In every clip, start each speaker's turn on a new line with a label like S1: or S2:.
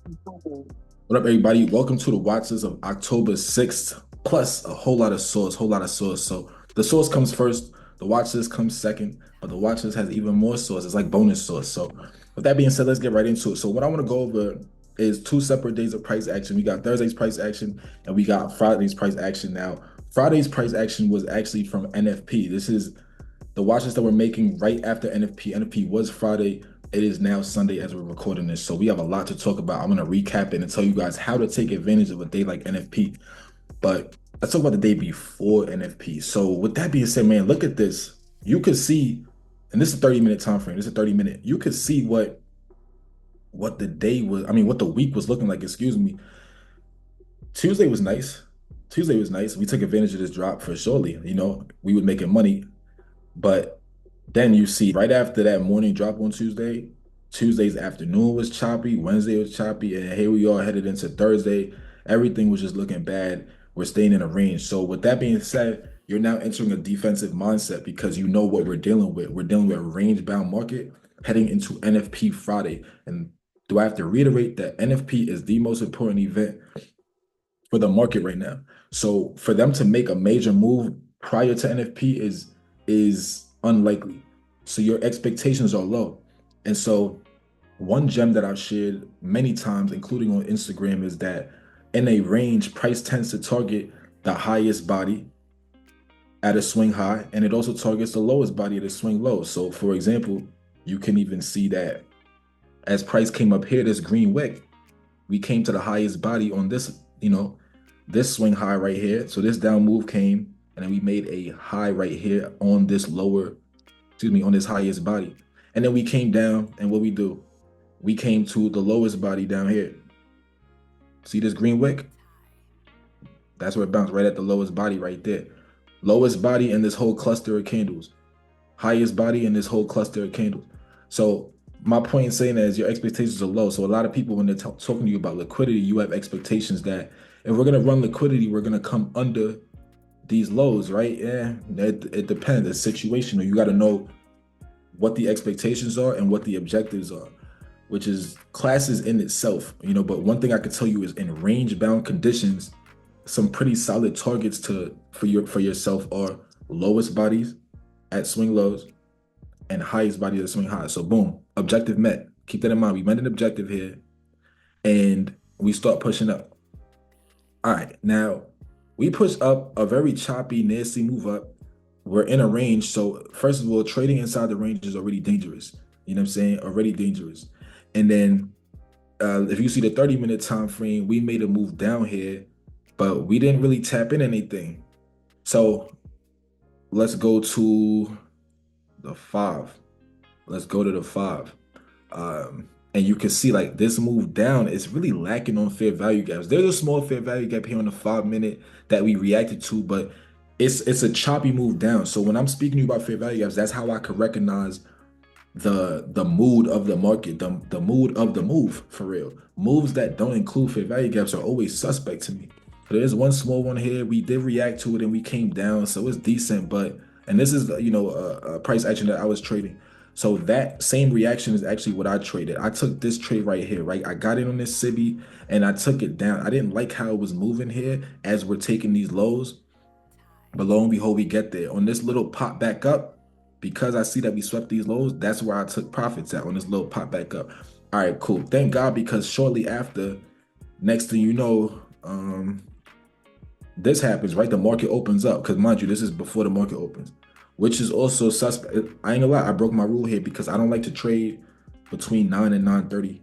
S1: What up, everybody? Welcome to the Watchlist of October 6th, plus a whole lot of sauce. So the sauce comes first, the watchlist comes second, but the watchlist has even more sauce. It's like bonus sauce. So with that being said, let's get right into it. So what I want to go over is two separate days of price action. We got Thursday's price action and we got Friday's price action. Now, Friday's price action was actually from NFP. This is the watches that we're making right after NFP. NFP was Friday. It is now Sunday as we're recording this. So we have a lot to talk about. I'm going to recap it and tell you guys how to take advantage of a day like NFP. But let's talk about the day before NFP. So with that being said, man, look at this. You could see, and this is a 30-minute time frame. This is a 30-minute. You could see what the day was, what the week was looking like, excuse me. Tuesday was nice. Tuesday was nice. We took advantage of this drop for surely. We were making money. But then you see right after that morning drop on Tuesday, Tuesday's afternoon was choppy, Wednesday was choppy, and here we are headed into Thursday. Everything was just looking bad. We're staying in a range. So with that being said, you're now entering a defensive mindset because you know what we're dealing with. We're dealing with a range-bound market heading into NFP Friday. And do I have to reiterate that NFP is the most important event for the market right now? So for them to make a major move prior to NFP is unlikely. So your expectations are low. And so one gem that I've shared many times, including on Instagram, is that in a range, price tends to target the highest body at a swing high, and it also targets the lowest body at a swing low. So for example, you can even see that as price came up here, this green wick, we came to the highest body on this, this swing high right here. So this down move came, and then we made a high right here on this on this highest body. And then we came down, and what we do? We came to the lowest body down here. See this green wick? That's where it bounced, right at the lowest body right there. Lowest body in this whole cluster of candles. Highest body in this whole cluster of candles. So my point in saying that is your expectations are low. So a lot of people, when they're talking to you about liquidity, you have expectations that if we're going to run liquidity, we're going to come under these lows, right? Yeah, it depends. It's situational. You got to know what the expectations are and what the objectives are, which is classes in itself, But one thing I can tell you is in range-bound conditions, some pretty solid targets for yourself are lowest bodies at swing lows and highest bodies at swing highs. So boom, objective met. Keep that in mind. We met an objective here, and we start pushing up. All right, now we push up a very choppy, nasty move up. We're in a range. So first of all, trading inside the range is already dangerous. You know what I'm saying? Already dangerous. And then if you see the 30-minute time frame, we made a move down here, but we didn't really tap in anything. So let's go to the 5. Let's go to the 5. And you can see like this move down is really lacking on fair value gaps. There's a small fair value gap here on the 5-minute that we reacted to, but it's a choppy move down. So when I'm speaking to you about fair value gaps, that's how I could recognize the mood of the market, the mood of the move for real. Moves that don't include fair value gaps are always suspect to me. There's one small one here. We did react to it and we came down, so it's decent. And this is a price action that I was trading. So that same reaction is actually what I traded. I took this trade right here, right? I got in on this SIBI and I took it down. I didn't like how it was moving here as we're taking these lows. But lo and behold, we get there. On this little pop back up, because I see that we swept these lows, that's where I took profits at, on this little pop back up. All right, cool. Thank God, because shortly after, next thing you know, this happens, right? The market opens up, because mind you, this is before the market opens, which is also suspect. I ain't gonna lie, I broke my rule here because I don't like to trade between 9 and 9:30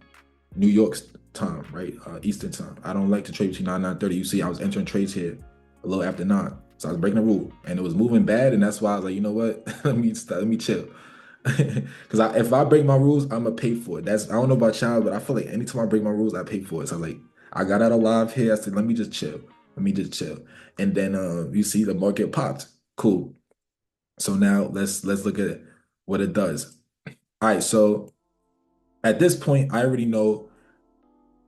S1: New York's time, right? Eastern time. I don't like to trade between 9 and 9:30. You see, I was entering trades here a little after 9. So I was breaking the rule and it was moving bad. And that's why I was like, you know what? let me chill. Because if I break my rules, I'm gonna pay for it. I don't know about y'all, but I feel like anytime I break my rules, I pay for it. So like I got out alive here. I said, let me just chill. Let me just chill. And then you see the market popped. Cool. So now let's look at what it does. All right, so at this point, I already know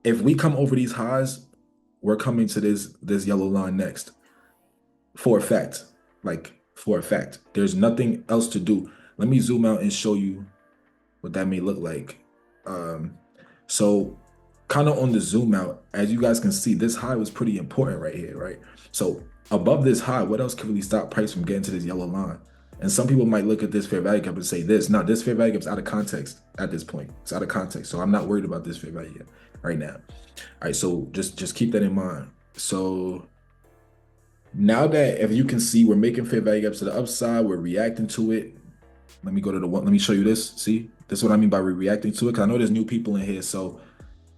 S1: if we come over these highs, we're coming to this yellow line next. For a fact, like for a fact. There's nothing else to do. Let me zoom out and show you what that may look like. So kind of on the zoom out, as you guys can see, this high was pretty important right here, right? So above this high, what else can really stop price from getting to this yellow line? And some people might look at this fair value gap and say this. Now, this fair value gap is out of context at this point. It's out of context. So I'm not worried about this fair value gap right now. All right, so just keep that in mind. So now that, if you can see, we're making fair value gaps to the upside, we're reacting to it. Let me go to the one. Let me show you this. See, this is what I mean by reacting to it. Because I know there's new people in here. So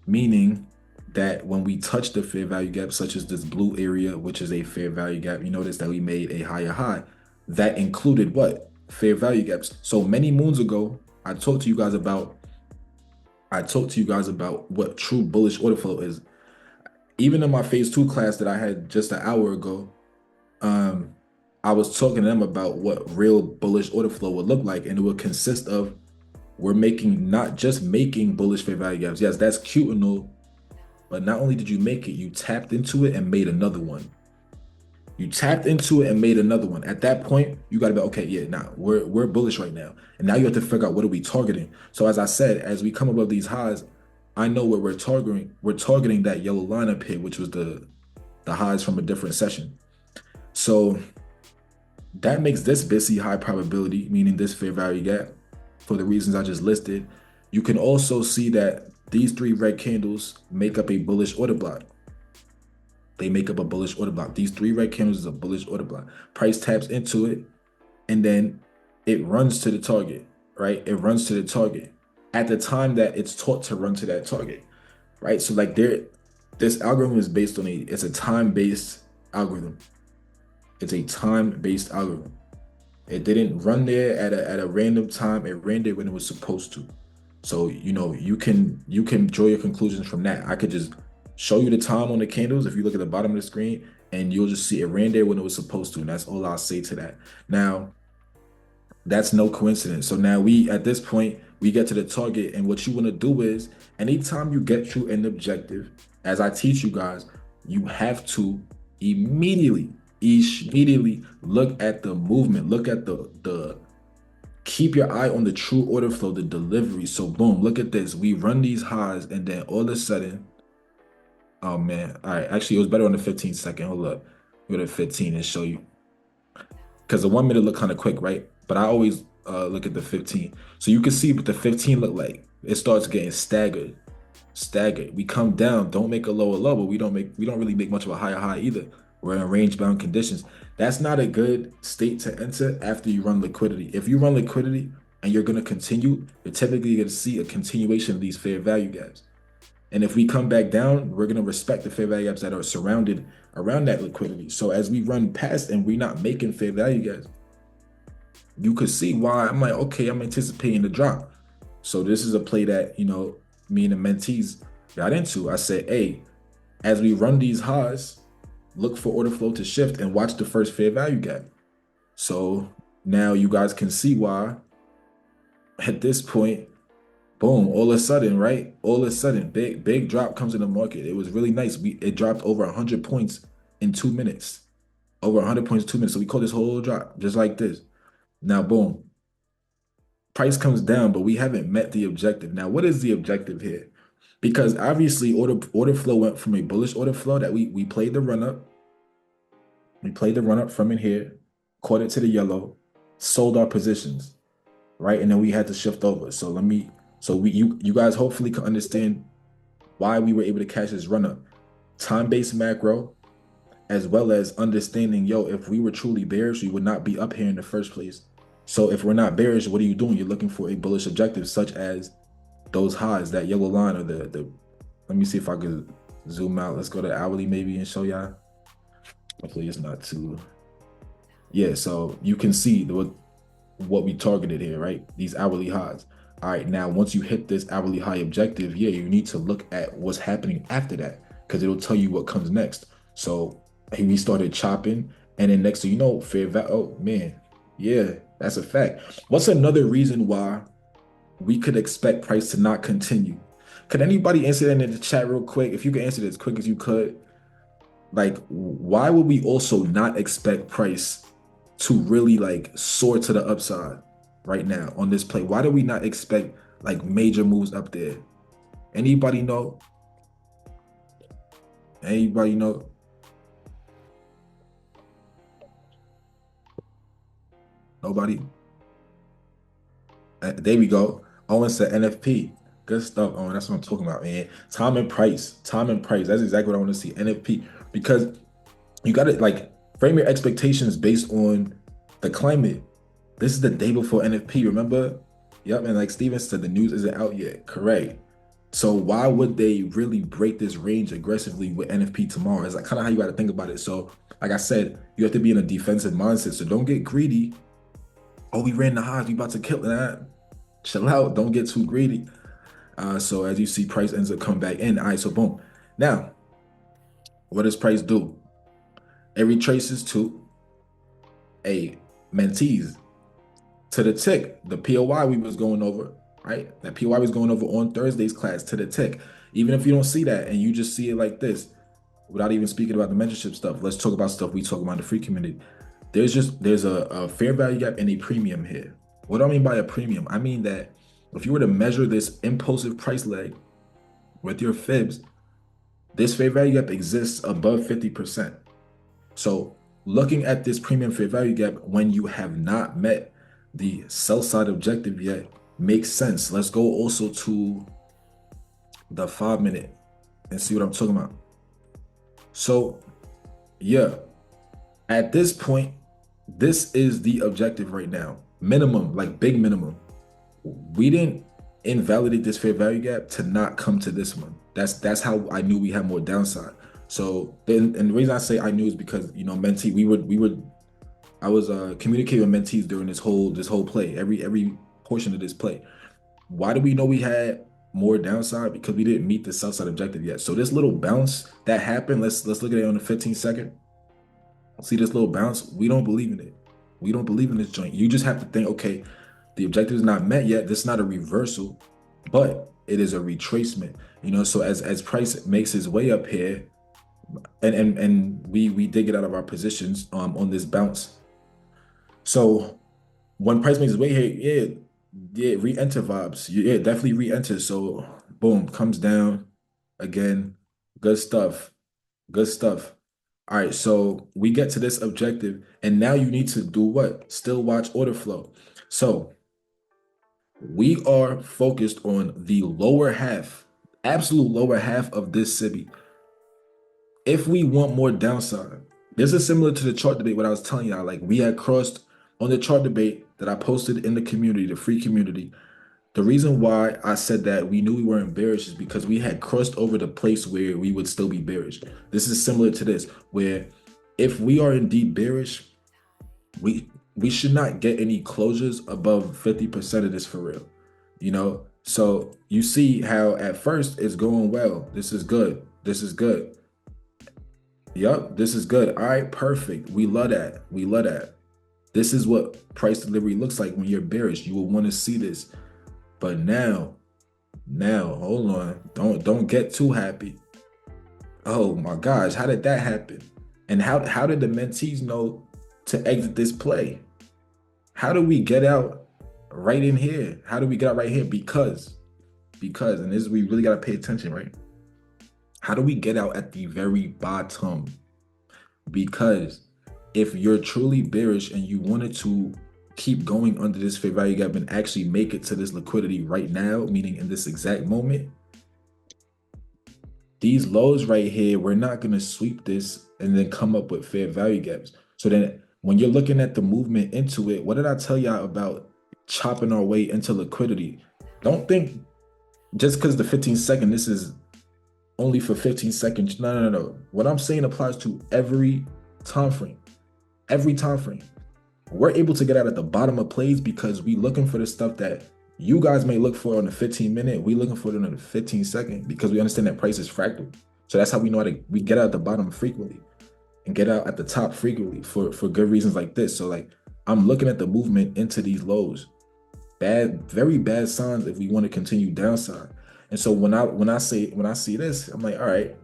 S1: meaning that when we touch the fair value gap, such as this blue area, which is a fair value gap, you notice that we made a higher high. That included what? Fair value gaps. So many moons ago, I talked to you guys about what true bullish order flow is. Even in my phase 2 class that I had just an hour ago, I was talking to them about what real bullish order flow would look like, and it would consist of, we're not just making bullish fair value gaps. Yes, that's cute and all, but not only did you make it, you tapped into it and made another one. You tapped into it and made another one. At that point, you got to be, okay, yeah, now we're bullish right now. And now you have to figure out, what are we targeting? So as I said, as we come above these highs, I know what we're targeting. We're targeting that yellow line up here, which was the highs from a different session. So that makes this busy high probability, meaning this fair value gap, for the reasons I just listed. You can also see that these 3 red candles make up a bullish order block. They make up a bullish order block. These 3 red candles is a bullish order block. Price taps into it, and then it runs to the target, right? It runs to the target at the time that it's taught to run to that target, right? So like this algorithm is based on it's a time-based algorithm. It's a time-based algorithm. It didn't run there at a random time. It ran there when it was supposed to. So, you know, you can draw your conclusions from that. I could just show you the time on the candles if you look at the bottom of the screen, and you'll just see it ran there when it was supposed to. And that's all I'll say to that. Now, that's no coincidence. So now at this point, we get to the target, and what you want to do is, anytime you get through an objective, as I teach you guys, you have to immediately look at the movement, look at keep your eye on the true order flow, the delivery. So boom, look at this. We run these highs, and then all of a sudden, oh man, all right, actually it was better on the 15 second. Hold up, go to 15 and show you, because the 1 minute look kind of quick, right? But I always look at the 15. So you can see what the 15 look like. It starts getting staggered. We come down, don't make a lower low, but we don't really make much of a higher high either. We're in range bound conditions. That's not a good state to enter after you run liquidity. If you run liquidity and you're going to continue, you're typically going to see a continuation of these fair value gaps. And if we come back down, we're going to respect the fair value gaps that are surrounded around that liquidity. So as we run past and we're not making fair value gaps, you could see why I'm like, okay, I'm anticipating the drop. So this is a play that, you know, me and the mentees got into. I said, hey, as we run these highs, look for order flow to shift and watch the first fair value gap. So now you guys can see why at this point, boom, all of a sudden, right? All of a sudden, big drop comes in the market. It was really nice. It dropped over 100 points in 2 minutes. Over 100 points in 2 minutes. So we call this whole drop just like this. Now, boom, price comes down, but we haven't met the objective. Now, what is the objective here? Because obviously order flow went from a bullish order flow that we played the run up. We played the run up from in here, caught it to the yellow, sold our positions, right? And then we had to shift over. So you guys hopefully can understand why we were able to catch this run up. Time-based macro, as well as understanding, if we were truly bearish, we would not be up here in the first place. So if we're not bearish, what are you doing? You're looking for a bullish objective, such as those highs, that yellow line, or the let me see if I could zoom out. Let's go to hourly maybe and show y'all. Hopefully it's not too. Yeah, so you can see what we targeted here, right? These hourly highs. All right, now once you hit this hourly high objective, you need to look at what's happening after that, because it'll tell you what comes next. So we started chopping, and then next thing you know, fair value. Oh man, yeah, that's a fact. What's another reason why we could expect price to not continue? Could anybody answer that in the chat real quick? If you can answer it as quick as you could. Like, why would we also not expect price to really like soar to the upside right now on this play? Why do we not expect like major moves up there? Anybody know? Anybody know? Nobody? There we go. Owen said NFP. Good stuff, Owen. That's what I'm talking about, man. Time and price. Time and price. That's exactly what I want to see. NFP. Because you got to like frame your expectations based on the climate. This is the day before NFP, remember? Yep, and like Steven said, the news isn't out yet. Correct. So why would they really break this range aggressively with NFP tomorrow? It's like kind of how you got to think about it. So, like I said, you have to be in a defensive mindset. So don't get greedy. Oh, we ran the highs. We about to kill that. Chill out. Don't get too greedy. So as you see, price ends up coming back in. All right, so boom. Now, what does price do? It retraces to a mentees to the tick, the POI we was going over, right? That POI was going over on Thursday's class to the tick. Even if you don't see that and you just see it like this, without even speaking about the mentorship stuff, let's talk about stuff we talk about in the free community. There's a fair value gap and a premium here. What do I mean by a premium? I mean that if you were to measure this impulsive price leg with your fibs, this fair value gap exists above 50%. So looking at this premium fair value gap when you have not met the sell side objective yet makes sense. Let's go also to the 5-minute and see what I'm talking about. So yeah, at this point, this is the objective right now. Minimum, like big minimum. We didn't invalidate this fair value gap to not come to this one. That's how I knew we had more downside. So then, and the reason I say I knew is because mentee, I was communicating with mentees during this whole play, every portion of this play. Why do we know we had more downside? Because we didn't meet the sell side objective yet. So this little bounce that happened, let's look at it on the 15-second. See this little bounce? We don't believe in it. We don't believe in this joint. You just have to think, okay, the objective is not met yet. This is not a reversal, but it is a retracement. So as price makes his way up here, and we did get out of our positions on this bounce. So when price makes his way here, yeah, re-enter vibes. Yeah, definitely re-enter. So boom, comes down again. Good stuff. Good stuff. All right, so we get to this objective, and now you need to do what? Still watch order flow. So we are focused on the lower half, absolute lower half of this SIBI. If we want more downside, this is similar to the chart debate, what I was telling y'all. Like we had crossed on the chart debate that I posted in the community, the free community. The reason why I said that we knew we weren't bearish is because we had crossed over the place where we would still be bearish. This is similar to this, where if we are indeed bearish, we should not get any closures above 50% of this for real. So you see how at first it's going well. This is good. This is good. Yep, this is good. All right, perfect. We love that. We love that. This is what price delivery looks like when you're bearish. You will want to see this. But now, hold on. Don't get too happy. Oh my gosh, how did that happen? And how did the mentees know to exit this play? How do we get out right in here? How do we get out right here? Because, and this is we really got to pay attention, right? How do we get out at the very bottom? Because if you're truly bearish and you wanted to keep going under this fair value gap and actually make it to this liquidity right now, meaning in this exact moment, these lows right here, we're not going to sweep this and then come up with fair value gaps. So then when you're looking at the movement into it, what did I tell y'all about chopping our way into liquidity? Don't think just because the 15-second, this is only for 15 seconds. No. What I'm saying applies to every time frame. Every time frame. We're able to get out at the bottom of plays because we looking for the stuff that you guys may look for on the 15-minute. We looking for it on the 15-second because we understand that price is fractal. So that's how we know we get out at the bottom frequently and get out at the top frequently for good reasons like this. So like I'm looking at the movement into these lows. Very bad signs if we want to continue downside. And so when I see this, I'm like, all right,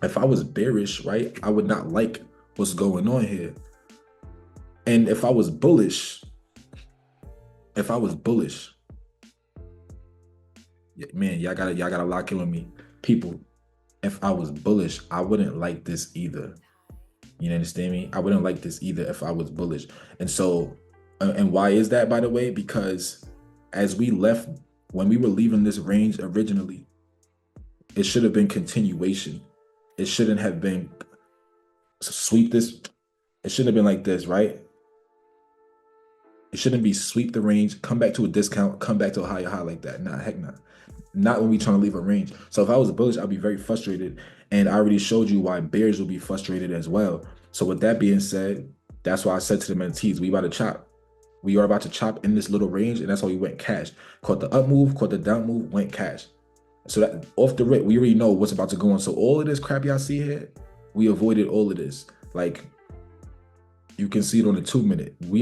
S1: if I was bearish, right, I would not like what's going on here. And if I was bullish, man, y'all gotta lock in with me, people. if I was bullish, I wouldn't like this either. You understand me? I wouldn't like this either if I was bullish. And so, and why is that, by the way? Because as we left, when we were leaving this range originally, it should have been continuation. It shouldn't have been sweep this. It shouldn't have been like this, right? It shouldn't be sweep the range, come back to a discount, come back to a higher high like that. Nah, heck nah. Not when we trying to leave a range. So if I was bullish, I'd be very frustrated. And I already showed you why bears will be frustrated as well. So with that being said, that's why I said to the mentees, we about to chop. We are about to chop in this little range, and that's why we went cash. Caught the up move, caught the down move, went cash. So that off the rip, we already know what's about to go on. So all of this crap y'all see here, we avoided all of this. Like, you can see it on the 2-minute. We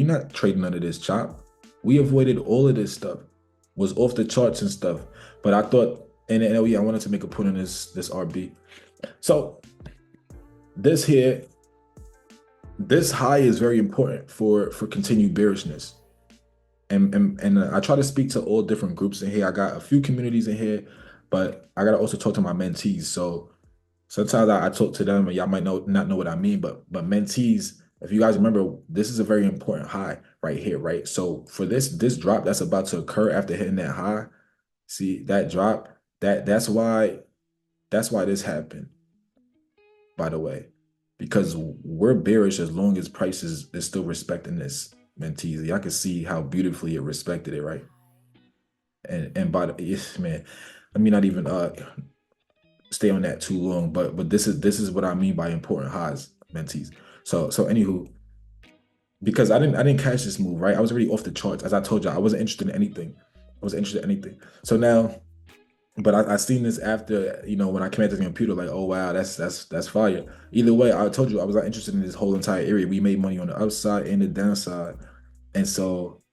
S1: not trading none of this chop. We avoided all of this stuff. Was off the charts and stuff. But I thought, and oh yeah, I wanted to make a point on this RB. So this here, this high is very important for continued bearishness. And I try to speak to all different groups in here. I got a few communities in here, but I gotta also talk to my mentees. So sometimes I talk to them and y'all might not know what I mean, but mentees, if you guys remember, this is a very important high right here, right? So for this drop that's about to occur after hitting that high, see that drop, that's why this happened, by the way, because we're bearish as long as price is still respecting this, mentees. Y'all can see how beautifully it respected it, right? And by the man, let me not even stay on that too long, but this is what I mean by important highs, mentees. So anywho, because I didn't catch this move, right? I was already off the charts. As I told you, I wasn't interested in anything. So now, but I seen this after, when I came at the computer, like, oh wow, that's fire. Either way, I told you I was not interested in this whole entire area. We made money on the upside and the downside. And so,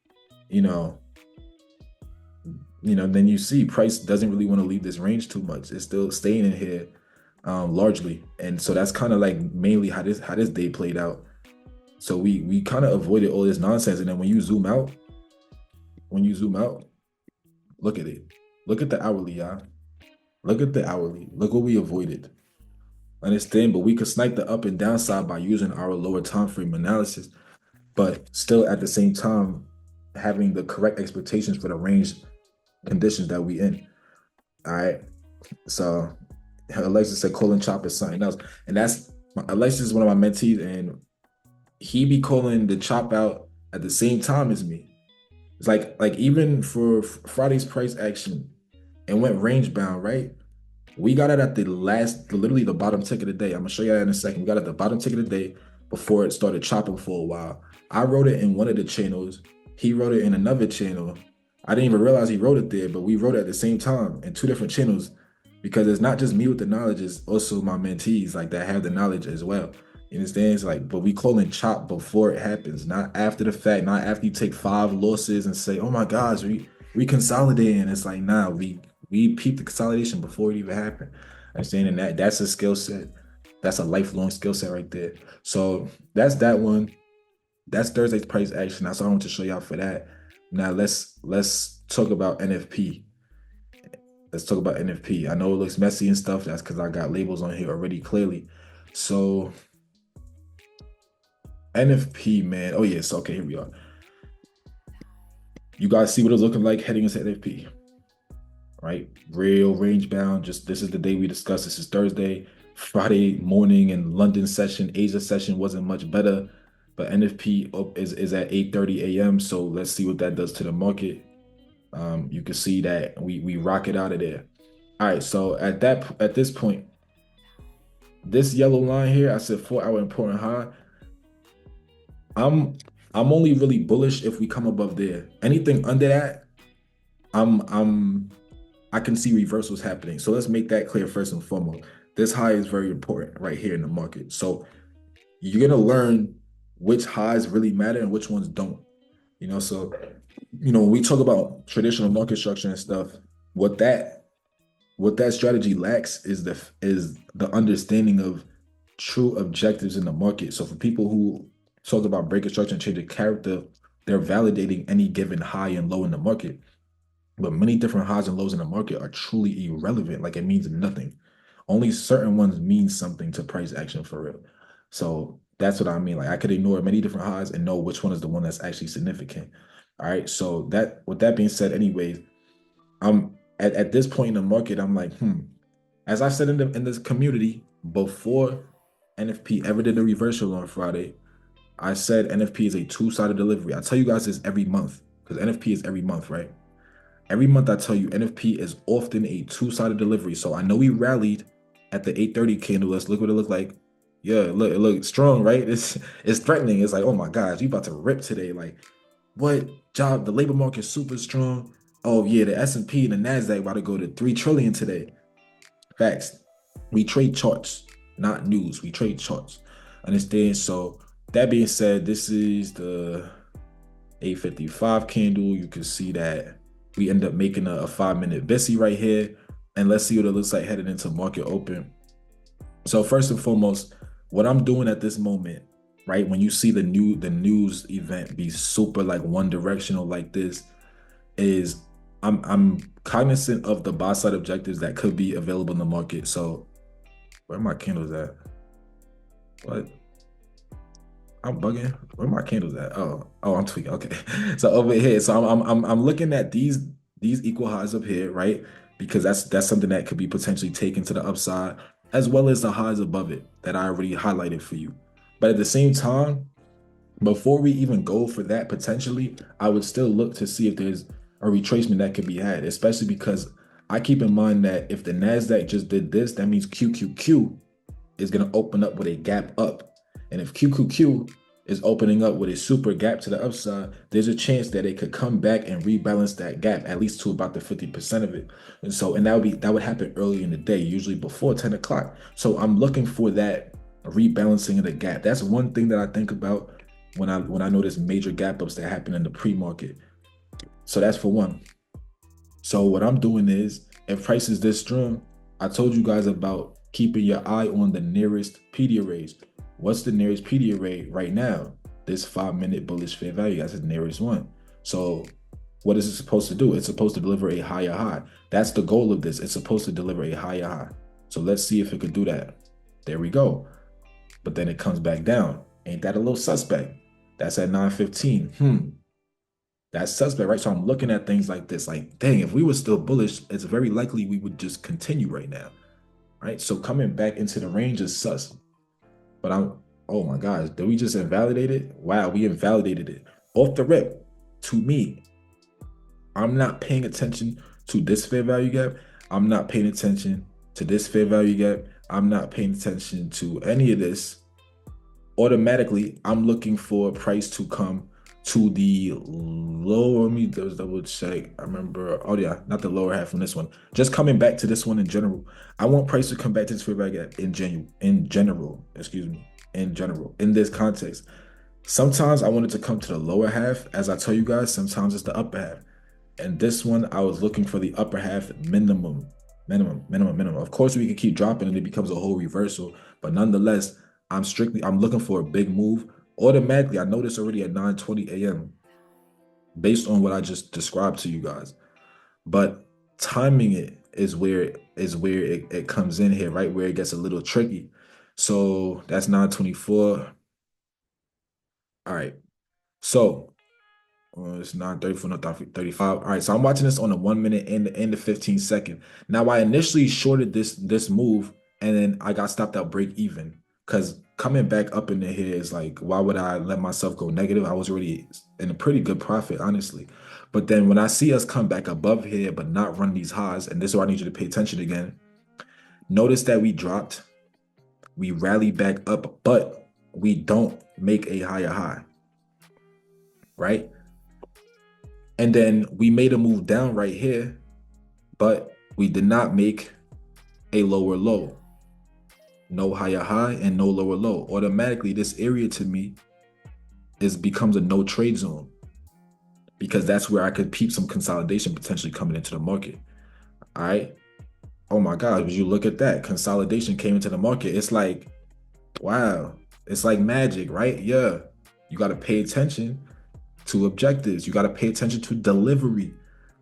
S1: then you see price doesn't really want to leave this range too much. It's still staying in here largely. And so that's kind of like mainly how this day played out. So we kind of avoided all this nonsense. And then when you zoom out, look at it. Look at the hourly, y'all. Look at the hourly. Look what we avoided. Understand? But we could snipe the up and downside by using our lower time frame analysis, but still at the same time having the correct expectations for the range conditions that we in. All right. So Alexis said calling chop is something else. And that's Alexis is one of my mentees, and he be calling the chop out at the same time as me. It's like even for Friday's price action, it went range bound, right? We got it at literally the bottom tick of the day. I'm gonna show you that in a second. We got it at the bottom tick of the day before it started chopping for a while. I wrote it in one of the channels. He wrote it in another channel. I didn't even realize he wrote it there, but we wrote it at the same time in two different channels, because it's not just me with the knowledge, it's also my mentees like that have the knowledge as well. You understand? It's like, but we calling chop before it happens, not after the fact, not after you take 5 losses and say, oh my gosh, we consolidating. It's like, nah, we peeped the consolidation before it even happened. Understand? And that's a skill set. That's a lifelong skill set right there. So that's that one. That's Thursday's price action. That's all I want to show y'all for that. Now let's talk about NFP. Let's talk about NFP. I know it looks messy and stuff. That's because I got labels on here already clearly. So NFP, man. Oh yes, okay, here we are. You guys see what it's looking like heading into NFP, right? Real range bound. Just this is the day we discussed. This is Thursday. Friday morning and London session, Asia session wasn't much better, but NFP is at 8:30 a.m. So let's see what that does to the market. You can see that we rock it out of there. All right, so at this point, this yellow line here, I said 4-hour important high. I'm only really bullish if we come above there. Anything under that, I can see reversals happening. So let's make that clear first and foremost. This high is very important right here in the market. So you're gonna learn which highs really matter and which ones don't. So when we talk about traditional market structure and stuff, what that strategy lacks is the understanding of true objectives in the market. So for people who talk about breaking structure and changing character, they're validating any given high and low in the market. But many different highs and lows in the market are truly irrelevant. Like, it means nothing. Only certain ones mean something to price action for real. So that's what I mean. Like I could ignore many different highs and know which one is the one that's actually significant. All right. So that with that being said, anyways, I'm at this point in the market, I'm like, as I said in this community before NFP ever did a reversal on Friday, I said NFP is a two-sided delivery. I tell you guys this every month because NFP is every month, right? Every month I tell you NFP is often a two-sided delivery. So I know we rallied at the 8:30 candle. Let's look what it looked like. Yeah, look, it looked strong, right? It's threatening. It's like, oh my gosh, you about to rip today. Like, what job? The labor market is super strong. Oh yeah, the S&P and the Nasdaq about to go to 3 trillion today. Facts. We trade charts, not news. We trade charts. Understand? So that being said, this is the 8:55 candle. You can see that we end up making a 5-minute Bessie right here. And let's see what it looks like headed into market open. So first and foremost, what I'm doing at this moment, right? When you see the news event be super like one directional like this, is I'm cognizant of the buy side objectives that could be available in the market. So where are my candles at? What? I'm bugging. Where my candles at? Oh, I'm tweaking. Okay. So over here, so I'm looking at these equal highs up here, right? Because that's something that could be potentially taken to the upside, as well as the highs above it that I already highlighted for you. But at the same time, before we even go for that potentially, I would still look to see if there's a retracement that could be had, especially because I keep in mind that if the Nasdaq just did this, that means QQQ is going to open up with a gap up. And if QQQ is opening up with a super gap to the upside, there's a chance that it could come back and rebalance that gap at least to about the 50% of it. And that would happen early in the day, usually before 10 o'clock. So I'm looking for that rebalancing of the gap. That's one thing that I think about when I notice major gap ups that happen in the pre-market. So that's for one. So what I'm doing is, if price is this strong, I told you guys about keeping your eye on the nearest PD arrays. What's the nearest PD array right now? This 5-minute bullish fair value, that's the nearest one. So what is it supposed to do? It's supposed to deliver a higher high. That's the goal of this. It's supposed to deliver a higher high. So let's see if it could do that. There we go. But then it comes back down. Ain't that a little suspect? That's at 9:15. That's suspect, right? So I'm looking at things like this, like, dang, if we were still bullish, it's very likely we would just continue right now, right? So coming back into the range is sus. But oh my gosh, did we just invalidate it? Wow, we invalidated it. Off the rip, to me, I'm not paying attention to this fair value gap. I'm not paying attention to this fair value gap. I'm not paying attention to any of this. Automatically, I'm looking for price to come to the lower. Let me just double check. I remember, oh yeah, not the lower half from this one. Just coming back to this one in general. I want price to come back to this fair value gap in general, in this context. Sometimes I want it to come to the lower half, as I tell you guys, sometimes it's the upper half. And this one, I was looking for the upper half minimum. Of course, we can keep dropping and it becomes a whole reversal, but nonetheless, I'm looking for a big move. Automatically, I noticed already at 9:20 a.m. based on what I just described to you guys. But timing it is where it comes in here, right? Where it gets a little tricky. So that's 9:24. All right. So it's 9:34, not 35. All right, so I'm watching this on the 1 minute and the 15-second. Now I initially shorted this move, and then I got stopped out break even. Because coming back up in the here is like, why would I let myself go negative? I was already in a pretty good profit, honestly. But then when I see us come back above here, but not run these highs, and this is where I need you to pay attention again. Notice that we dropped, we rally back up, but we don't make a higher high, right? And then we made a move down right here, but we did not make a lower low. No higher high and no lower low. Automatically, this area to me becomes a no trade zone, because that's where I could peep some consolidation potentially coming into the market. All right. Oh my God, would you look at that? Consolidation came into the market. It's like, wow, it's like magic, right? Yeah. You got to pay attention to objectives. You got to pay attention to delivery.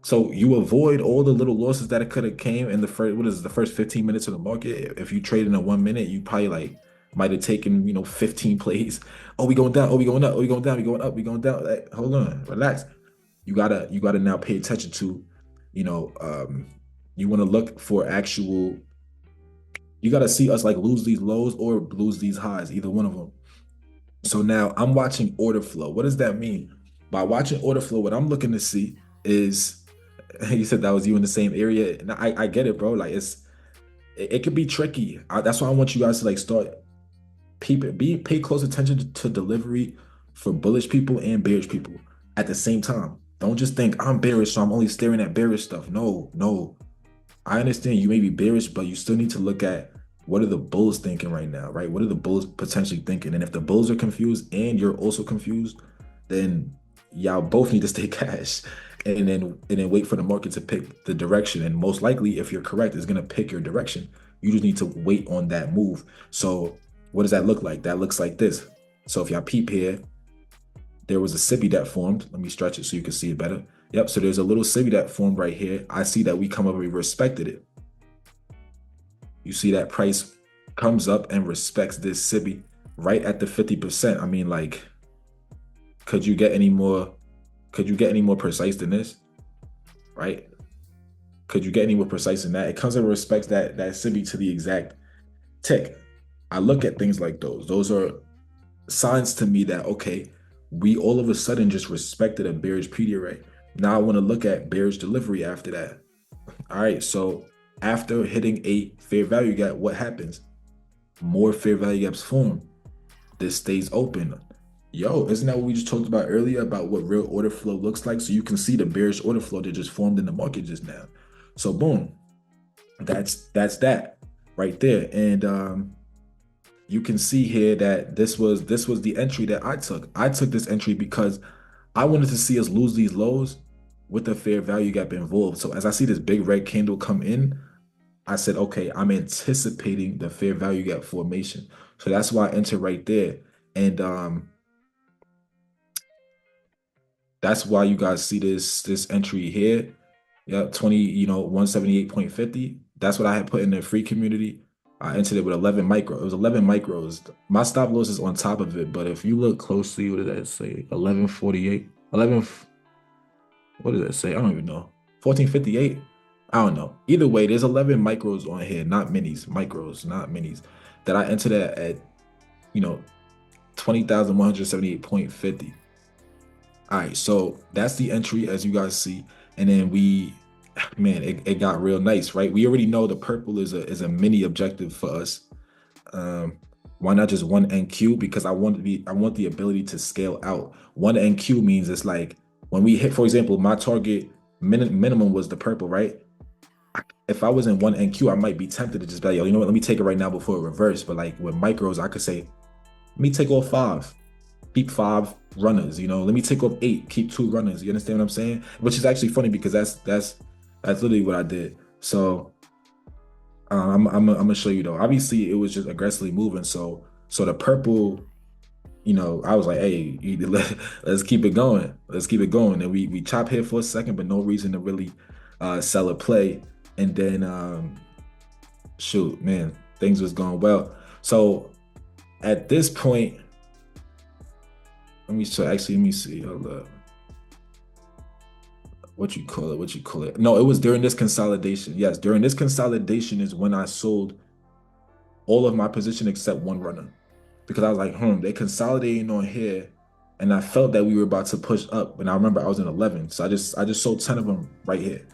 S1: So you avoid all the little losses that it could have came in the first 15 minutes of the market. If you trade in a 1 minute, you probably like might have taken, 15 plays. Oh, we going down. Oh, we going up. Oh, we going down. We going up. We going down. Like, hold on, relax. You gotta now pay attention to, you know, you want to look for actual. You gotta see us like lose these lows or lose these highs, either one of them. So now I'm watching order flow. What does that mean? By watching order flow, what I'm looking to see is, you said that was you in the same area. And I get it, bro. Like it could be tricky. That's why I want you guys to like start pay close attention to delivery for bullish people and bearish people at the same time. Don't just think I'm bearish, so I'm only staring at bearish stuff. No, no. I understand you may be bearish, but you still need to look at what are the bulls thinking right now, right? What are the bulls potentially thinking? And if the bulls are confused and you're also confused, then y'all both need to stay cash and then wait for the market to pick the direction. And most likely, if you're correct, it's gonna pick your direction. You just need to wait on that move. So what does that look like? That looks like this. So if y'all peep here, there was a SIBI that formed. Let me stretch it so you can see it better. Yep, so there's a little SIBI that formed right here. I see that we come up and we respected it. You see that price comes up and respects this SIBI right at the 50%. I mean, like, could you get any more precise than this? Right? Could you get any more precise than that? It comes and respects that SIBI to the exact tick. I look at things like those. Those are signs to me that, okay, we all of a sudden just respected a bearish Pediarite. Now I want to look at bearish delivery after that. All right, so after hitting a fair value gap, what happens? More fair value gaps form. This stays open. Yo, isn't that what we just talked about earlier about what real order flow looks like? So you can see the bearish order flow that just formed in the market just now. So boom, that's that right there. And you can see here that this was the entry that I took. I took this entry because I wanted to see us lose these lows with a fair value gap involved. So as I see this big red candle come in, I said, okay, I'm anticipating the fair value gap formation. So that's why I entered right there. And that's why you guys see this entry here. Yeah, 178.50. That's what I had put in the free community. I entered it with 11 micro. It was 11 micros. My stop loss is on top of it, but if you look closely, what did that say? 1148. 11. What did that say? I don't even know. 1458. I don't know. Either way, there's 11 micros on here, not minis. Micros, not minis. That I entered at 20,178.50. All right, so that's the entry as you guys see, and then it got real nice, right? We already know the purple is a mini objective for us. Why not just one NQ? Because I want the ability to scale out. One NQ means it's like when we hit, for example, my target minimum was the purple, right? If I was in one NQ, I might be tempted to just be like, yo, you know what? Let me take it right now before it reverse. But like with micros, I could say, let me take off 5. Keep 5 runners, let me take off 8, keep 2 runners. You understand what I'm saying? Which is actually funny because that's literally what I did. So I'm gonna show you though. Obviously it was just aggressively moving. So the purple, I was like, hey, let's keep it going. Let's keep it going. And we chop here for a second, but no reason to really sell a play. And then shoot, man, things was going well. So at this point, let me see. Hold up. What you call it? No, it was during this consolidation. Yes, during this consolidation is when I sold all of my position except one runner. Because I was like, they consolidating on here. And I felt that we were about to push up. And I remember I was in 11. So I just sold 10 of them right here.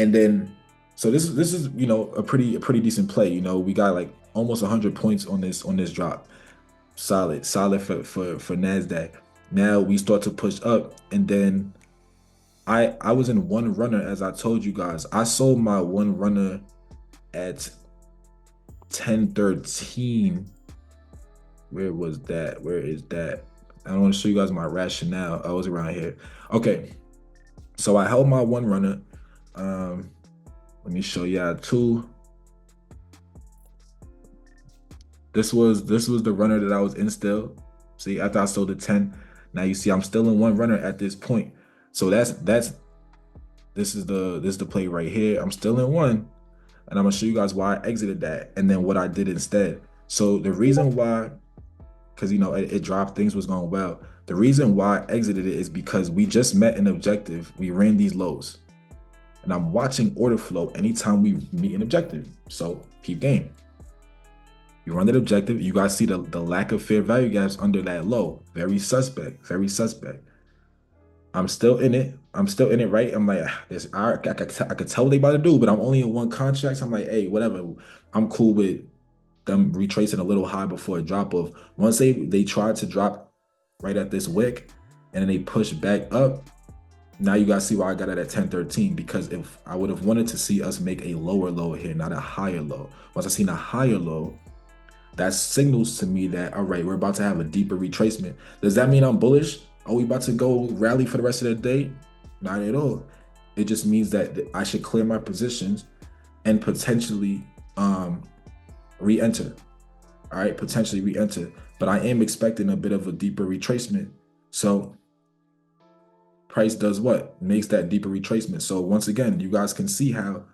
S1: And then, so this is a pretty decent play. We got like almost 100 points on this drop. Solid for NASDAQ. Now we start to push up, and then I was in one runner, as I told you guys. I sold my one runner at 1013. Where was that? Where is that? I want to show you guys my rationale. I was around here. Okay, so I held my one runner. Let me show y'all two. This was the runner that I was in still. See, after I sold the 10, now you see I'm still in one runner at this point. So that's This is the play right here. I'm still in one, and I'm gonna show you guys why I exited that and then what I did instead. So the reason why, because it dropped, things was going well. The reason why I exited it is because we just met an objective. We ran these lows, and I'm watching order flow anytime we meet an objective. So keep game. You run that objective, you guys see the lack of fair value gaps under that low. Very suspect, very suspect. I'm still in it. I'm still in it, right? I'm like, this I could tell what they about to do, but I'm only in one contract. So I'm like, hey, whatever. I'm cool with them retracing a little high before a drop off. Once they tried to drop right at this wick and then they push back up, now you guys see why I got it at 1013, because if I would have wanted to see us make a lower low here, not a higher low. Once I seen a higher low, that signals to me that, all right, we're about to have a deeper retracement. Does that mean I'm bullish? Are we about to go rally for the rest of the day? Not at all. It just means that I should clear my positions and potentially re-enter. All right, potentially re-enter. But I am expecting a bit of a deeper retracement. So price does what? Makes that deeper retracement. So once again, you guys can see how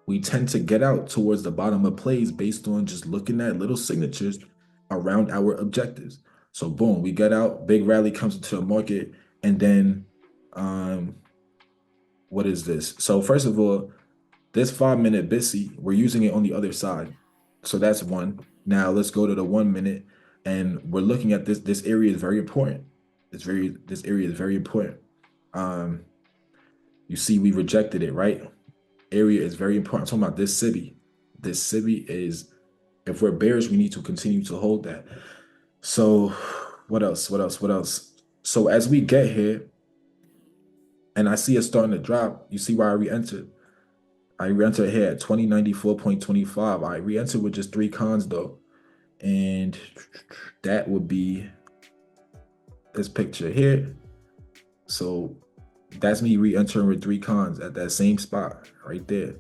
S1: we tend to get out towards the bottom of plays based on just looking at little signatures around our objectives. So boom, we get out, big rally comes into the market, and then what is this? So first of all, this 5-minute BISI, we're using it on the other side. So that's one. Now let's go to the 1 minute, and we're looking at this. This area is very important. This area is very important. You see, we rejected it, right? Area is very important. I'm talking about this SIBI. This SIBI is, if we're bearish, we need to continue to hold that. So what else? So as we get here, and I see it starting to drop, you see why I re-entered. I re-entered here at 2094.25. I re-entered with just 3 cons though. And that would be this picture here. So that's me re-entering with 3 cons at that same spot right there.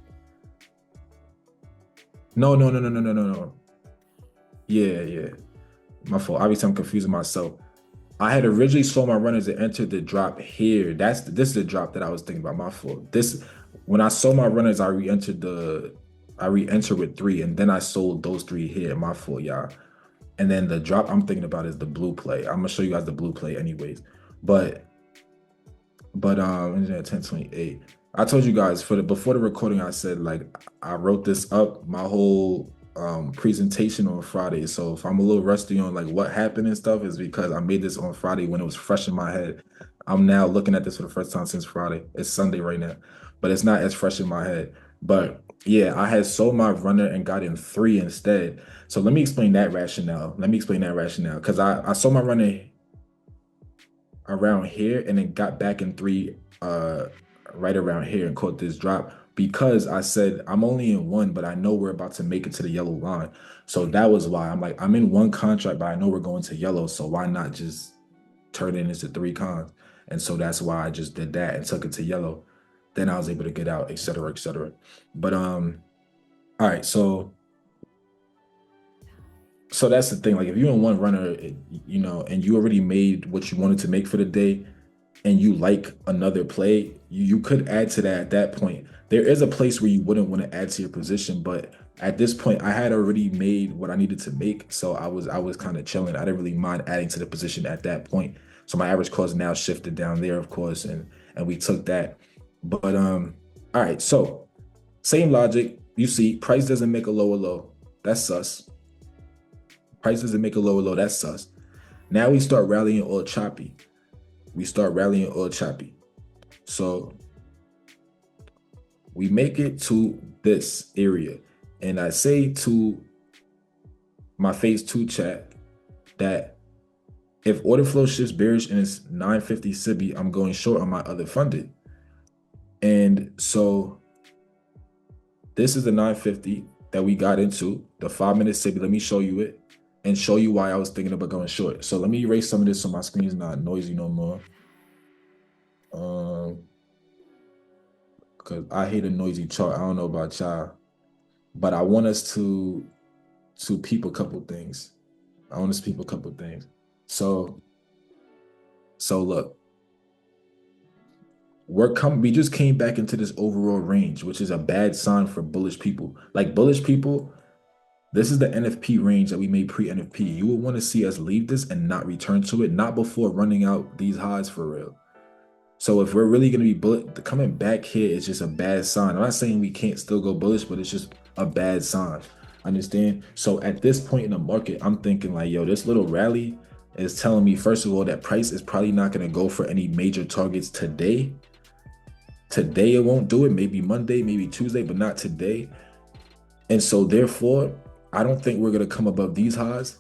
S1: No. Yeah. My fault. Obviously, I'm confusing myself. I had originally saw my runners that entered the drop here. This is the drop that I was thinking about. My fault. When I saw my runners, I re-entered with 3, and then I sold those 3 here. My fault, y'all. And then the drop I'm thinking about is the blue play. I'm gonna show you guys the blue play anyways. But 1028. I told you guys before the recording, I said like I wrote this up, my whole presentation on Friday. So if I'm a little rusty on like what happened and stuff, is because I made this on Friday when it was fresh in my head. I'm now looking at this for the first time since Friday. It's Sunday right now, but it's not as fresh in my head. But yeah, I had sold my runner and got in 3 instead. So let me explain that rationale. Because I sold my runner around here and then got back in 3 right around here and caught this drop, because I said I'm only in 1, but I know we're about to make it to the yellow line. So that was why I'm like, I'm in 1 contract, but I know we're going to yellow, so why not just turn it into 3 cons? And so that's why I just did that and took it to yellow. Then I was able to get out, etc., etc. But all right, so that's the thing. Like if you're in 1 runner, and you already made what you wanted to make for the day, and you like another play, you could add to that at that point. There is a place where you wouldn't want to add to your position, but at this point, I had already made what I needed to make, so I was kind of chilling. I didn't really mind adding to the position at that point. So my average cost now shifted down there, of course, and we took that. But all right, so same logic. You see, price doesn't make a lower low. That's sus. Price doesn't make a lower low. That's sus. Now we start rallying all choppy. So we make it to this area, and I say to my phase 2 chat that if order flow shifts bearish and it's 950 SIBI, I'm going short on my other funded. And so this is the 950 that we got into, the 5-minute SIBI. Let me show you it and show you why I was thinking about going short. So let me erase some of this so my screen is not noisy no more. Because I hate a noisy chart. I don't know about y'all, but I want us to peep a couple things. So look, we just came back into this overall range, which is a bad sign for bullish people. Like bullish people, this is the NFP range that we made pre-NFP. You will want to see us leave this and not return to it, not before running out these highs for real. So if we're really going to be coming back here is just a bad sign. I'm not saying we can't still go bullish, but it's just a bad sign. Understand? So at this point in the market, I'm thinking like, yo, this little rally is telling me, first of all, that price is probably not going to go for any major targets today. Today it won't do it. Maybe Monday, maybe Tuesday, but not today. And so therefore, I don't think we're going to come above these highs,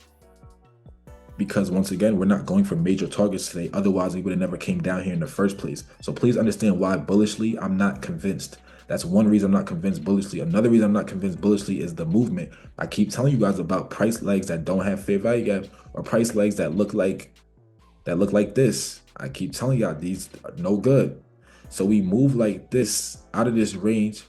S1: because once again, we're not going for major targets today. Otherwise, we would have never came down here in the first place. So please understand why bullishly, I'm not convinced. That's one reason I'm not convinced bullishly. Another reason I'm not convinced bullishly is the movement. I keep telling you guys about price legs that don't have fair value gap, or price legs that look like this. I keep telling y'all these are no good. So we move like this out of this range,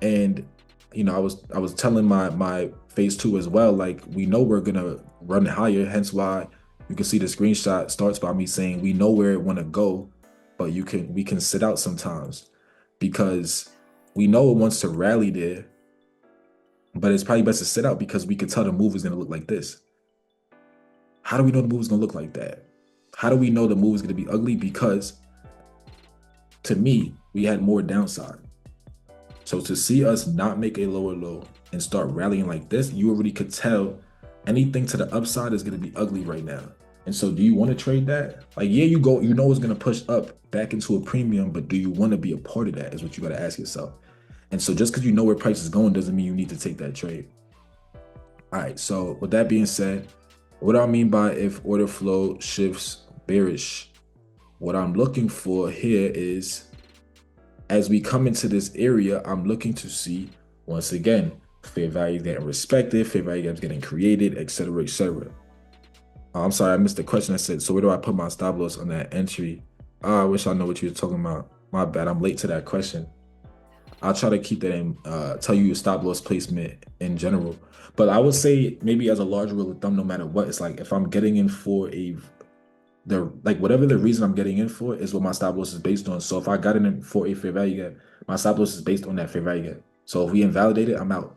S1: and you know, I was telling my phase 2 as well, like we know we're gonna run higher, hence why you can see the screenshot starts by me saying we know where it want to go, but we can sit out sometimes because we know it wants to rally there, but it's probably best to sit out because we can tell the move is gonna look like this. How do we know the move is gonna look like that? How do we know the move is gonna be ugly? Because to me, we had more downside. So to see us not make a lower low and start rallying like this, you already could tell anything to the upside is going to be ugly right now. And so do you want to trade that? Like, yeah, you know it's going to push up back into a premium, but do you want to be a part of that is what you got to ask yourself. And so just because you know where price is going doesn't mean you need to take that trade. All right, so with that being said, what do I mean by if order flow shifts bearish? What I'm looking for here is, as we come into this area, I'm looking to see, once again, fair value getting respected, fair value gaps getting created, etc., etc. I'm sorry, I missed the question. I said, so where do I put my stop loss on that entry? I wish I know what you were talking about. My bad, I'm late to that question. I'll try to keep that in, tell you your stop loss placement in general. But I would say maybe as a large rule of thumb, no matter what, it's like if I'm getting in for whatever the reason I'm getting in for is what my stop loss is based on. So if I got in for a fair value gap, my stop loss is based on that fair value gap. So if we invalidate it, I'm out.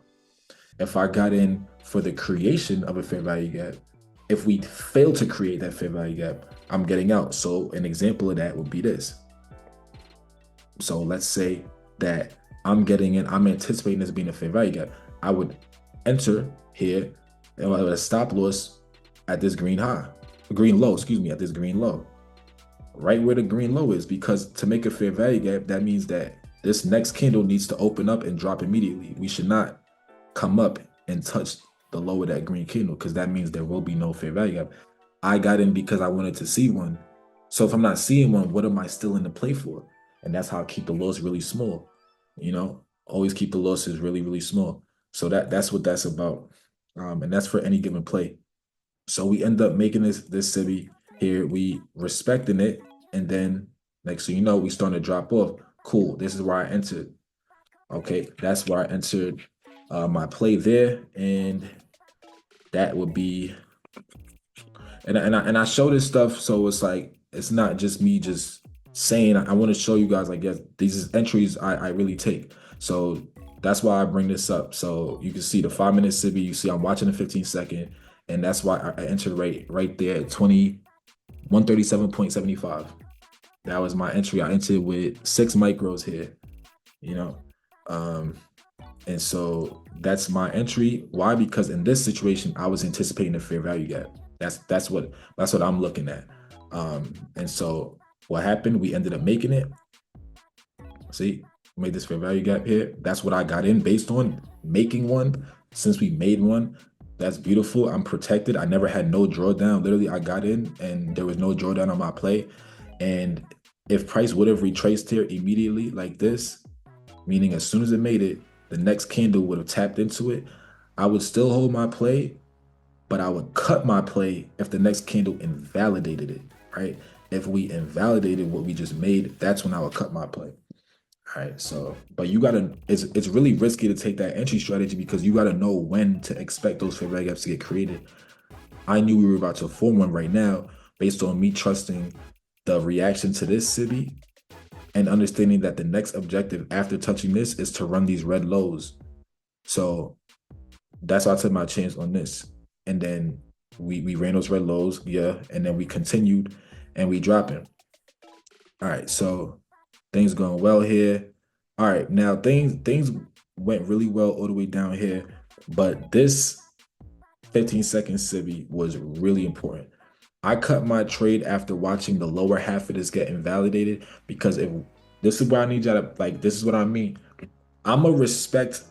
S1: If I got in for the creation of a fair value gap, if we fail to create that fair value gap, I'm getting out. So an example of that would be this. So let's say that I'm getting in, I'm anticipating this being a fair value gap. I would enter here and I would have stop loss at this green low, at this green low, right where the green low is, because to make a fair value gap, that means that this next candle needs to open up and drop immediately. We should not come up and touch the low of that green candle, because that means there will be no fair value gap. I got in because I wanted to see one. So if I'm not seeing one, what am I still in the play for? And that's how I keep the loss really small. You know, always keep the losses really, really small. So that's what that's about. And that's for any given play. So we end up making this SIBI here, we respecting it, and then next thing you know, we starting to drop off. Cool, this is where I entered. Okay, that's where I entered my play there, and that would be, and I show this stuff, so it's like it's not just me just saying. I want to show you guys, like, yes, these entries I really take. So that's why I bring this up. So you can see the 5-minute SIBI. You see I'm watching the 15-second. And that's why I entered right there at 137.75. That was my entry. I entered with 6 micros here, you know. And so that's my entry. Why? Because in this situation, I was anticipating a fair value gap. That's what I'm looking at. And so what happened? We ended up making it. See, we made this fair value gap here. That's what I got in based on making one. Since we made one, that's beautiful. I'm protected. I never had no drawdown. Literally, I got in and there was no drawdown on my play. And if price would have retraced here immediately like this, meaning as soon as it made it, the next candle would have tapped into it, I would still hold my play, but I would cut my play if the next candle invalidated it, right? If we invalidated what we just made, that's when I would cut my play. All right, so, but you gotta, it's really risky to take that entry strategy because you gotta know when to expect those fair value gaps to get created. I knew we were about to form one right now based on me trusting the reaction to this SIBI and understanding that the next objective after touching this is to run these red lows. So that's why I took my chance on this. And then we ran those red lows, yeah, and then we continued and we dropping. All right, so things going well here. All right, now things went really well all the way down here, but this 15-second Cibi was really important. I cut my trade after watching the lower half of this get invalidated, because if this is what I need y'all to, like, this is what I mean. I'm gonna respect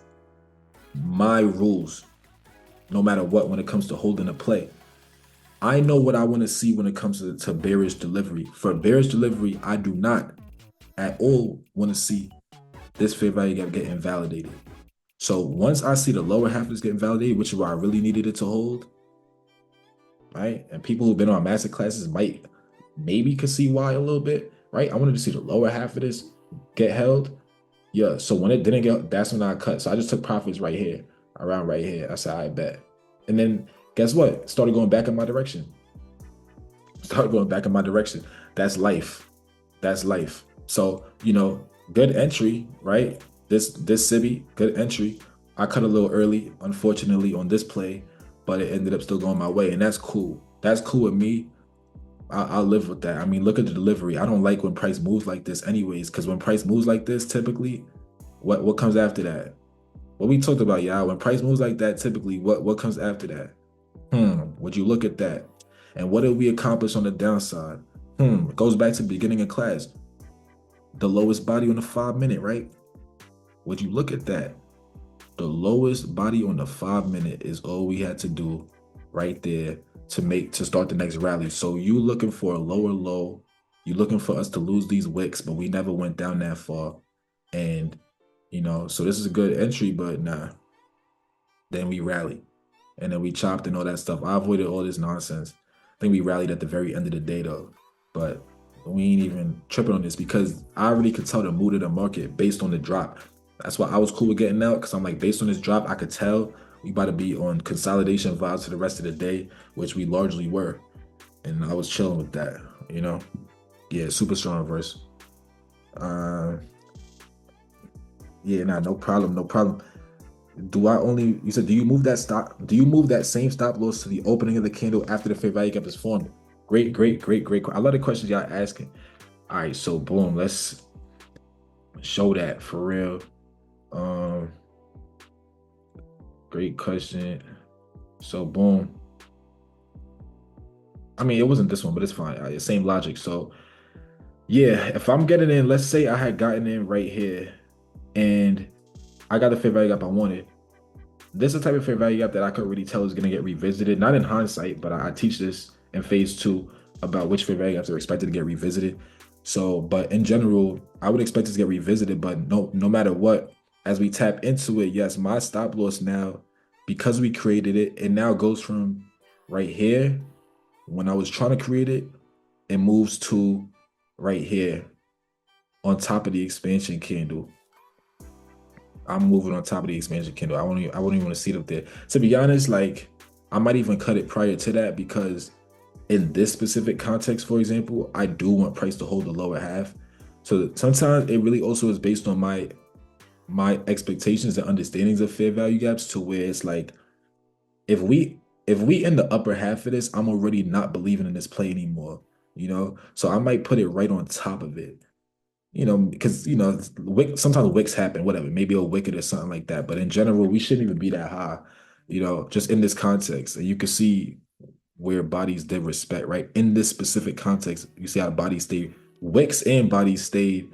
S1: my rules no matter what when it comes to holding a play. I know what I want to see when it comes to bearish delivery. For bearish delivery, I do not at all want to see this fair value gap get invalidated. So once I see the lower half of this getting validated, which is where I really needed it to hold, right? And people who've been on master classes might maybe could see why a little bit, right? I wanted to see the lower half of this get held. Yeah, so when it didn't get, that's when I cut. So I just took profits right here, around right here. I said, I bet. And then guess what? Started going back in my direction. Started going back in my direction. That's life. That's life. So, you know, good entry, right? This Cibi, good entry. I cut a little early, unfortunately, on this play, but it ended up still going my way, and that's cool. That's cool with me. I'll live with that. I mean, look at the delivery. I don't like when price moves like this anyways, because when price moves like this, typically, what comes after that? What we talked about, y'all. When price moves like that, typically, what comes after that? Would you look at that? And what did we accomplish on the downside? It goes back to the beginning of class. The lowest body on the 5-minute, right? Would you look at that? The lowest body on the 5-minute is all we had to do right there to start the next rally. So you looking for a lower low, you looking for us to lose these wicks, but we never went down that far. And you know, so this is a good entry, but nah. Then we rallied. And then we chopped and all that stuff. I avoided all this nonsense. I think we rallied at the very end of the day though. But we ain't even tripping on this because I already could tell the mood of the market based on the drop. That's why I was cool with getting out, because I'm like, based on this drop, I could tell we about to be on consolidation vibes for the rest of the day, which we largely were. And I was chilling with that, you know? Yeah, super strong reverse. Yeah, nah, no problem, no problem. You said, do you move that same stop loss to the opening of the candle after the fair value gap is formed? Great. I love the questions y'all asking. All right, so boom, let's show that for real. Great question. So boom. I mean, it wasn't this one, but it's fine. Same logic. So yeah, if I'm getting in, let's say I had gotten in right here and I got the fair value gap I wanted. This is the type of fair value gap that I could really tell is going to get revisited. Not in hindsight, but I teach this in phase 2 about which fair value gaps are expected to get revisited. So, but in general, I would expect this to get revisited, but no matter what, as we tap into it, yes, my stop loss now, because we created it, it now goes from right here, when I was trying to create it, it moves to right here on top of the expansion candle. I'm moving on top of the expansion candle. I wouldn't even want to see it up there. To be honest, like, I might even cut it prior to that, because in this specific context, for example, I do want price to hold the lower half. So sometimes it really also is based on my expectations and understandings of fair value gaps, to where it's like, if we in the upper half of this, I'm already not believing in this play anymore, you know? So I might put it right on top of it, you know, because, you know, sometimes wicks happen, whatever, maybe a wicked or something like that. But in general, we shouldn't even be that high, you know, just in this context. And you can see where bodies did respect, right? In this specific context, you see how bodies stayed, wicks and bodies stayed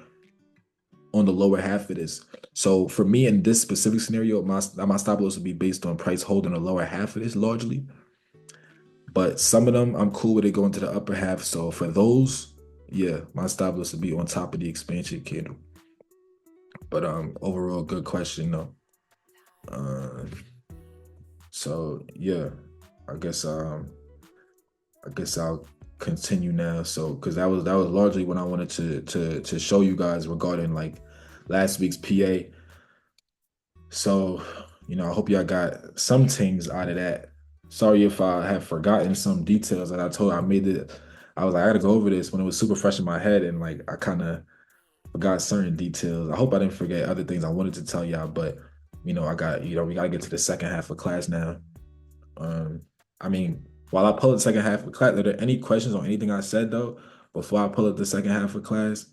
S1: on the lower half of this. So for me, in this specific scenario, my stop loss would be based on price holding the lower half of this largely. But some of them, I'm cool with it going to the upper half. So for those, yeah, my stop loss would be on top of the expansion candle. But overall, good question though. So yeah, I guess I'll continue now. So because that was largely what I wanted to show you guys regarding like last week's PA. So, you know, I hope y'all got some things out of that. Sorry if I have forgotten some details that I told. I was like, I gotta go over this when it was super fresh in my head, and like I kind of forgot certain details. I hope I didn't forget other things I wanted to tell y'all, but I got, we gotta get to the second half of class now. Um, I mean, while I pull up the second half of class, are there any questions on anything I said though? Before I pull up the second half of class,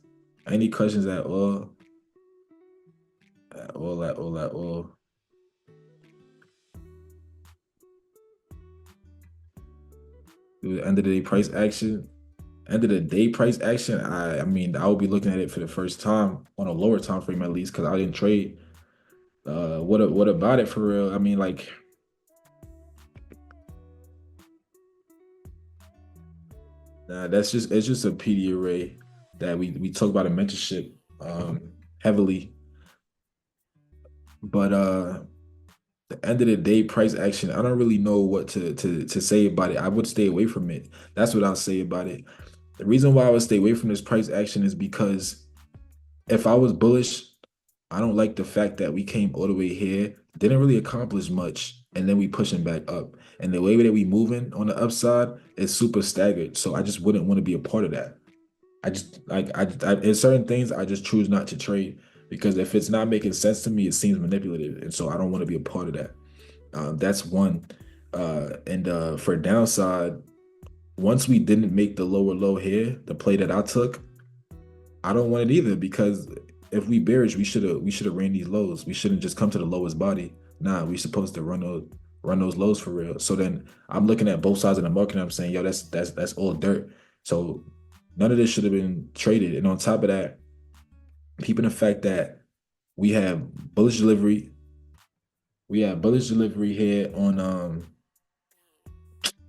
S1: any questions at all? At all, at all, at all. The end of the day price action. End of the day price action. I mean, I will be looking at it for the first time on a lower time frame at least because I didn't trade. What about it for real? I mean, like, nah, it's just a PD array that we talk about in mentorship heavily. But the end of the day price action, I don't really know what to say about it. I would stay away from it. That's what I'll say about it. The reason why I would stay away from this price action is because if I was bullish, I don't like the fact that we came all the way here, didn't really accomplish much, and then we pushing back up. And the way that we moving on the upside is super staggered. So I just wouldn't want to be a part of that. I just like in certain things I just choose not to trade because if it's not making sense to me, it seems manipulative, and so I don't want to be a part of that. That's one. And for downside, once we didn't make the lower low here, the play that I took, I don't want it either because if we bearish, we should have ran these lows. We shouldn't just come to the lowest body. Nah, we supposed to run those lows for real. So then I'm looking at both sides of the market and I'm saying, yo, that's all dirt. So none of this should have been traded. And on top of that, keeping the fact that we have bullish delivery, here on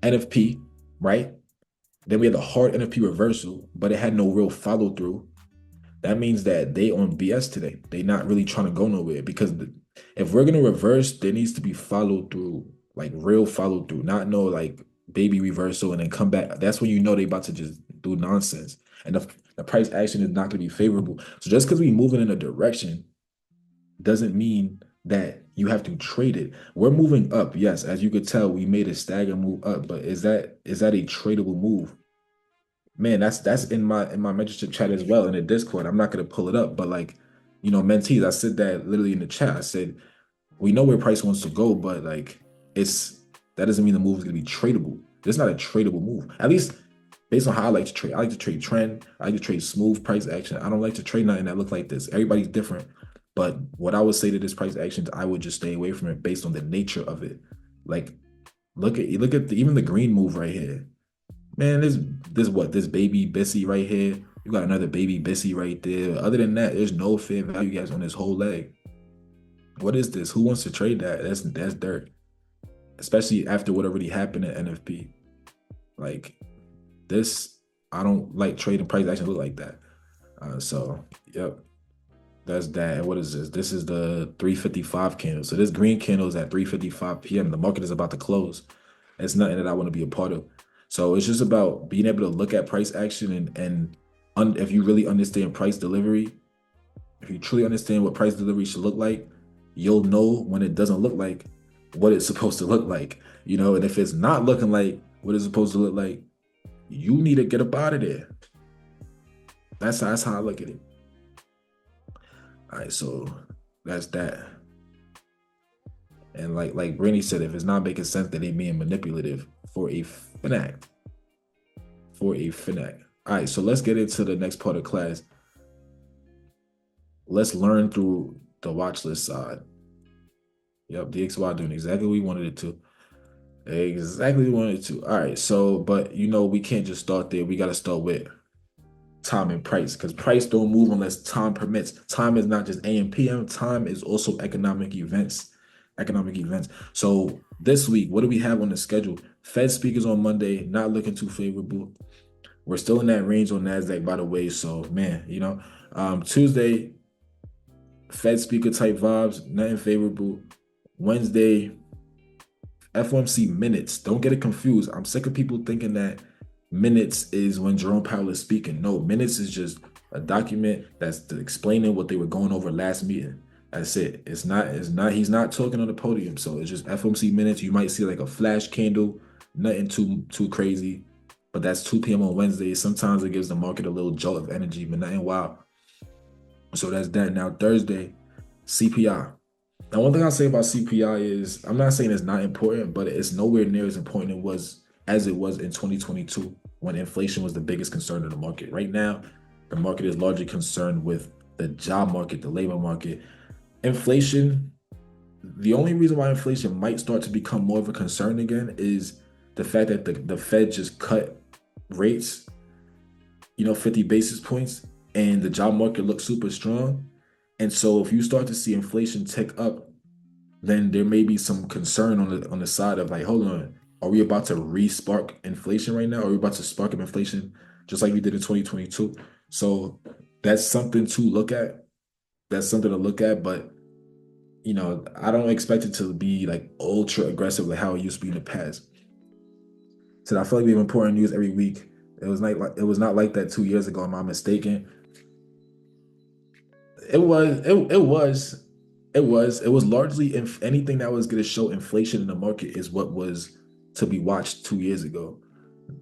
S1: NFP, right? Then we had the hard NFP reversal, but it had no real follow through. That means that they on BS today. They not really trying to go nowhere because if we're gonna reverse, there needs to be follow through, like real follow through, not no like baby reversal and then come back. That's when you know they about to just do nonsense, and the price action is not gonna be favorable. So just because we moving in a direction doesn't mean that you have to trade it. We're moving up, yes. As you could tell, we made a stagger move up, but is that a tradable move? Man, that's in my mentorship chat as well in the Discord. I'm not gonna pull it up, but like, mentees, I said that literally in the chat. I said we know where price wants to go, but like it's that doesn't mean the move is gonna be tradable. It's not a tradable move. At least based on how I like to trade. I like to trade trend. I like to trade smooth price action. I don't like to trade nothing that look like this. Everybody's different. But what I would say to this price actions, I would just stay away from it based on the nature of it. Like look at even the green move right here. Man, this baby Bissy right here. You got another baby Bissy right there. Other than that, there's no fair value guys on this whole leg. What is this? Who wants to trade that? That's dirt. Especially after what already happened at NFP. Like this, I don't like trading price action look like that. So yep, that's that. And what is this? This is the 355 candle. So this green candle is at 3:55 p.m. The market is about to close. It's nothing that I want to be a part of. So it's just about being able to look at price action and if you really understand price delivery, if you truly understand what price delivery should look like, you'll know when it doesn't look like what it's supposed to look like. And if it's not looking like what it's supposed to look like, you need to get up out of there. That's how I look at it. All right, so that's that. And like Rangey said, if it's not making sense, that they being manipulative for a FINAC. All right, so let's get into the next part of class. Let's learn through the watch list side. Yep, DXY doing exactly what we wanted it to. All right, so but we can't just start there. We got to start with time and price because price don't move unless time permits. Time is not just AM PM. Time is also economic events. So this week, what do we have on the schedule? Fed speakers on Monday, not looking too favorable. We're still in that range on NASDAQ, by the way. So man, Tuesday, Fed speaker type vibes, nothing favorable. Wednesday, FOMC minutes. Don't get it confused. I'm sick of people thinking that minutes is when Jerome Powell is speaking. No, minutes is just a document that's explaining what they were going over last meeting. That's it. It's not, he's not talking on the podium. So it's just FOMC minutes. You might see like a flash candle, nothing too crazy. But that's 2 p.m. on Wednesday. Sometimes it gives the market a little jolt of energy, but nothing wild. So that's that. Now Thursday, CPI. Now one thing I'll say about CPI is I'm not saying it's not important, but it's nowhere near as important as it was in 2022 when inflation was the biggest concern in the market. Right now, the market is largely concerned with the job market, the labor market. Inflation, the only reason why inflation might start to become more of a concern again is the fact that the Fed just cut rates, 50 basis points, and the job market looks super strong. And so if you start to see inflation tick up, then there may be some concern on the side of like, hold on, are we about to re-spark inflation right now? Are we about to spark up inflation just like we did in 2022? So that's something to look at. That's something to look at, but I don't expect it to be like ultra aggressive like how it used to be in the past. So I feel like we have important news every week. It was not like that 2 years ago. Am I mistaken? It was. It was largely if anything that was going to show inflation in the market is what was to be watched 2 years ago.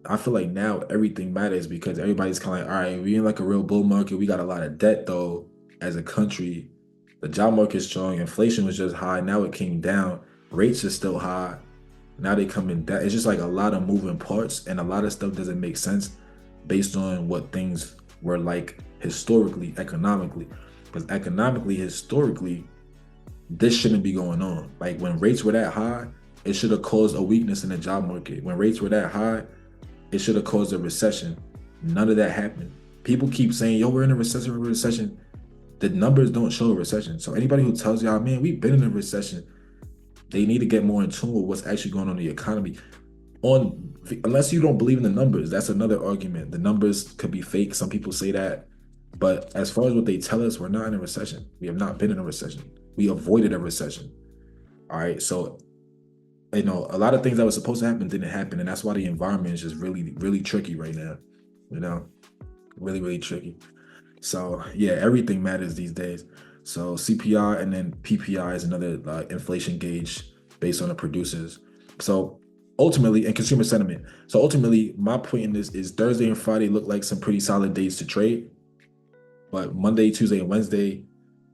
S1: I feel like now everything matters because everybody's kind of like, all right, we in like a real bull market. We got a lot of debt though as a country. The job market is strong. Inflation was just high. Now it came down. Rates are still high. Now they come in down. It's just like a lot of moving parts and a lot of stuff doesn't make sense based on what things were like historically, economically. Because economically, historically, this shouldn't be going on. Like when rates were that high, it should have caused a weakness in the job market. When rates were that high, it should have caused a recession. None of that happened. People keep saying, yo, we're in a recession, we're in a recession. The numbers don't show a recession. So anybody who tells y'all, man, we've been in a recession, they need to get more in tune with what's actually going on in the economy. Unless you don't believe in the numbers, that's another argument. The numbers could be fake. Some people say that. But as far as what they tell us, we're not in a recession. We have not been in a recession. We avoided a recession. All right. So, a lot of things that were supposed to happen didn't happen. And that's why the environment is just really, really tricky right now. Really, really tricky. So, yeah, everything matters these days. So CPI and then PPI is another inflation gauge based on the producers. So ultimately, and consumer sentiment. So ultimately, my point in this is Thursday and Friday look like some pretty solid days to trade. But Monday, Tuesday, and Wednesday,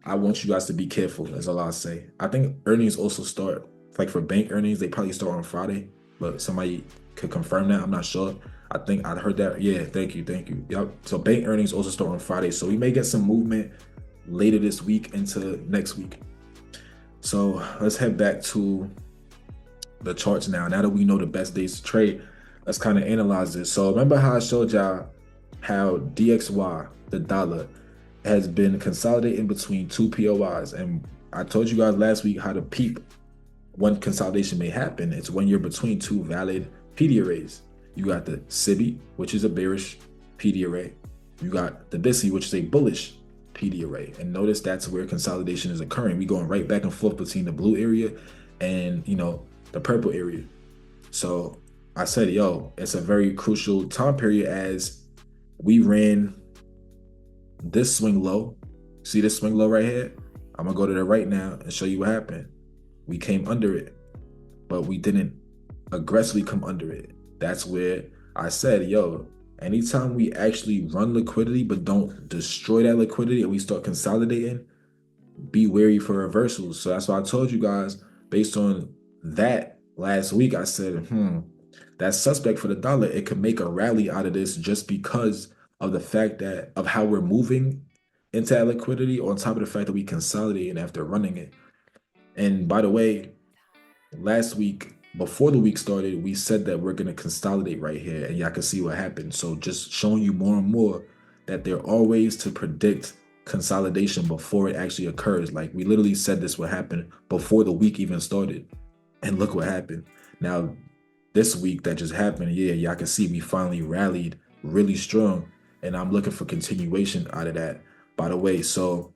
S1: I want you guys to be careful. That's all I'll say. I think earnings also start, like for bank earnings, they probably start on Friday. But somebody could confirm that. I'm not sure. I think I heard that. Yeah, thank you. Yep. So bank earnings also start on Friday. So we may get some movement later this week into next week. So let's head back to the charts now. Now that we know the best days to trade, let's kind of analyze this. So remember how I showed y'all how DXY, the dollar, has been consolidating between two POIs. And I told you guys last week how to peep when consolidation may happen. It's when you're between two valid PD arrays. You got the SIBI, which is a bearish PD array. You got the BISI, which is a bullish PD array. And notice that's where consolidation is occurring. We going right back and forth between the blue area and the purple area. So I said, yo, it's a very crucial time period as we ran this swing low. See this swing low right here? I'm gonna go to that right now and show you what happened. We came under it, but we didn't aggressively come under it. That's where I said, yo, anytime we actually run liquidity but don't destroy that liquidity and we start consolidating, be wary for reversals. So that's why I told you guys, based on that last week, I said, that's suspect for the dollar. It could make a rally out of this just because of the fact of how we're moving into that liquidity, on top of the fact that we consolidated after running it. And by the way, last week, before the week started, we said that we're going to consolidate right here, and y'all can see what happened. So just showing you more and more that there are ways to predict consolidation before it actually occurs. Like we literally said this would happen before the week even started, and look what happened. Now, this week that just happened, yeah, y'all can see we finally rallied really strong, and I'm looking for continuation out of that, by the way. So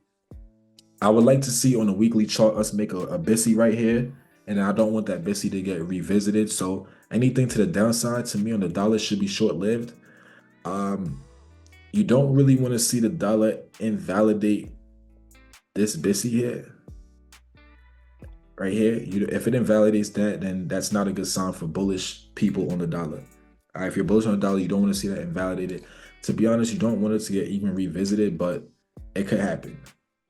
S1: I would like to see on a weekly chart us make a BISI right here. And I don't want that BISI to get revisited. So anything to the downside to me on the dollar should be short-lived. You don't really want to see the dollar invalidate this BISI here. Right here. If it invalidates that, then that's not a good sign for bullish people on the dollar. All right, if you're bullish on the dollar, you don't want to see that invalidated. To be honest, you don't want it to get even revisited, but It could happen.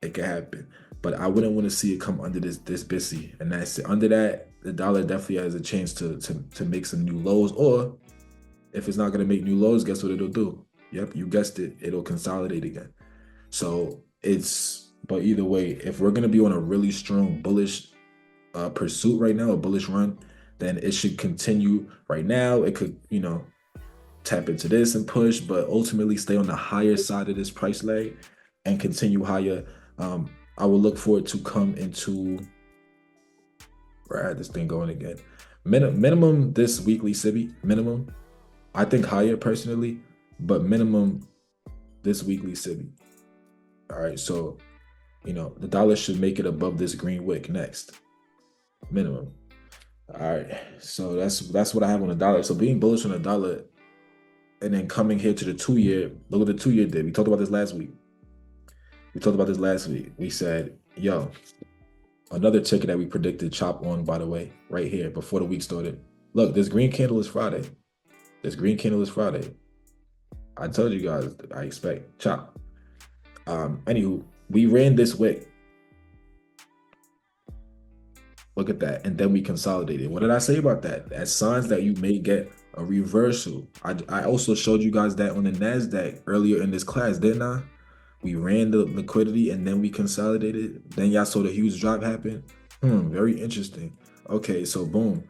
S1: It could happen. But I wouldn't want to see it come under this BISI. And that's it. Under that, the dollar definitely has a chance to make some new lows. Or if it's not going to make new lows, guess what it'll do? Yep, you guessed it. It'll consolidate again. So but either way, if we're going to be on a really strong bullish pursuit right now, a bullish run, then it should continue. Right now, it could, tap into this and push, but ultimately stay on the higher side of this price leg and continue higher. I will look for it to come into where I had this thing going again. Minimum this weekly SIBI, minimum. I think higher personally, but minimum this weekly SIBI. All right, so the dollar should make it above this green wick next. Minimum. All right, so that's what I have on the dollar. So being bullish on the dollar and then coming here to the 2-year, look what the 2-year did. We talked about this last week. We said, yo, another ticket that we predicted chop on, by the way, right here before the week started. Look, this green candle is Friday. I told you guys I expect chop. Anywho, we ran this wick. Look at that. And then we consolidated. What did I say about that? That's signs that you may get a reversal. I also showed you guys that on the NASDAQ earlier in this class, didn't I? We ran the liquidity and then we consolidated. Then y'all saw the huge drop happen. Very interesting. Okay, so boom.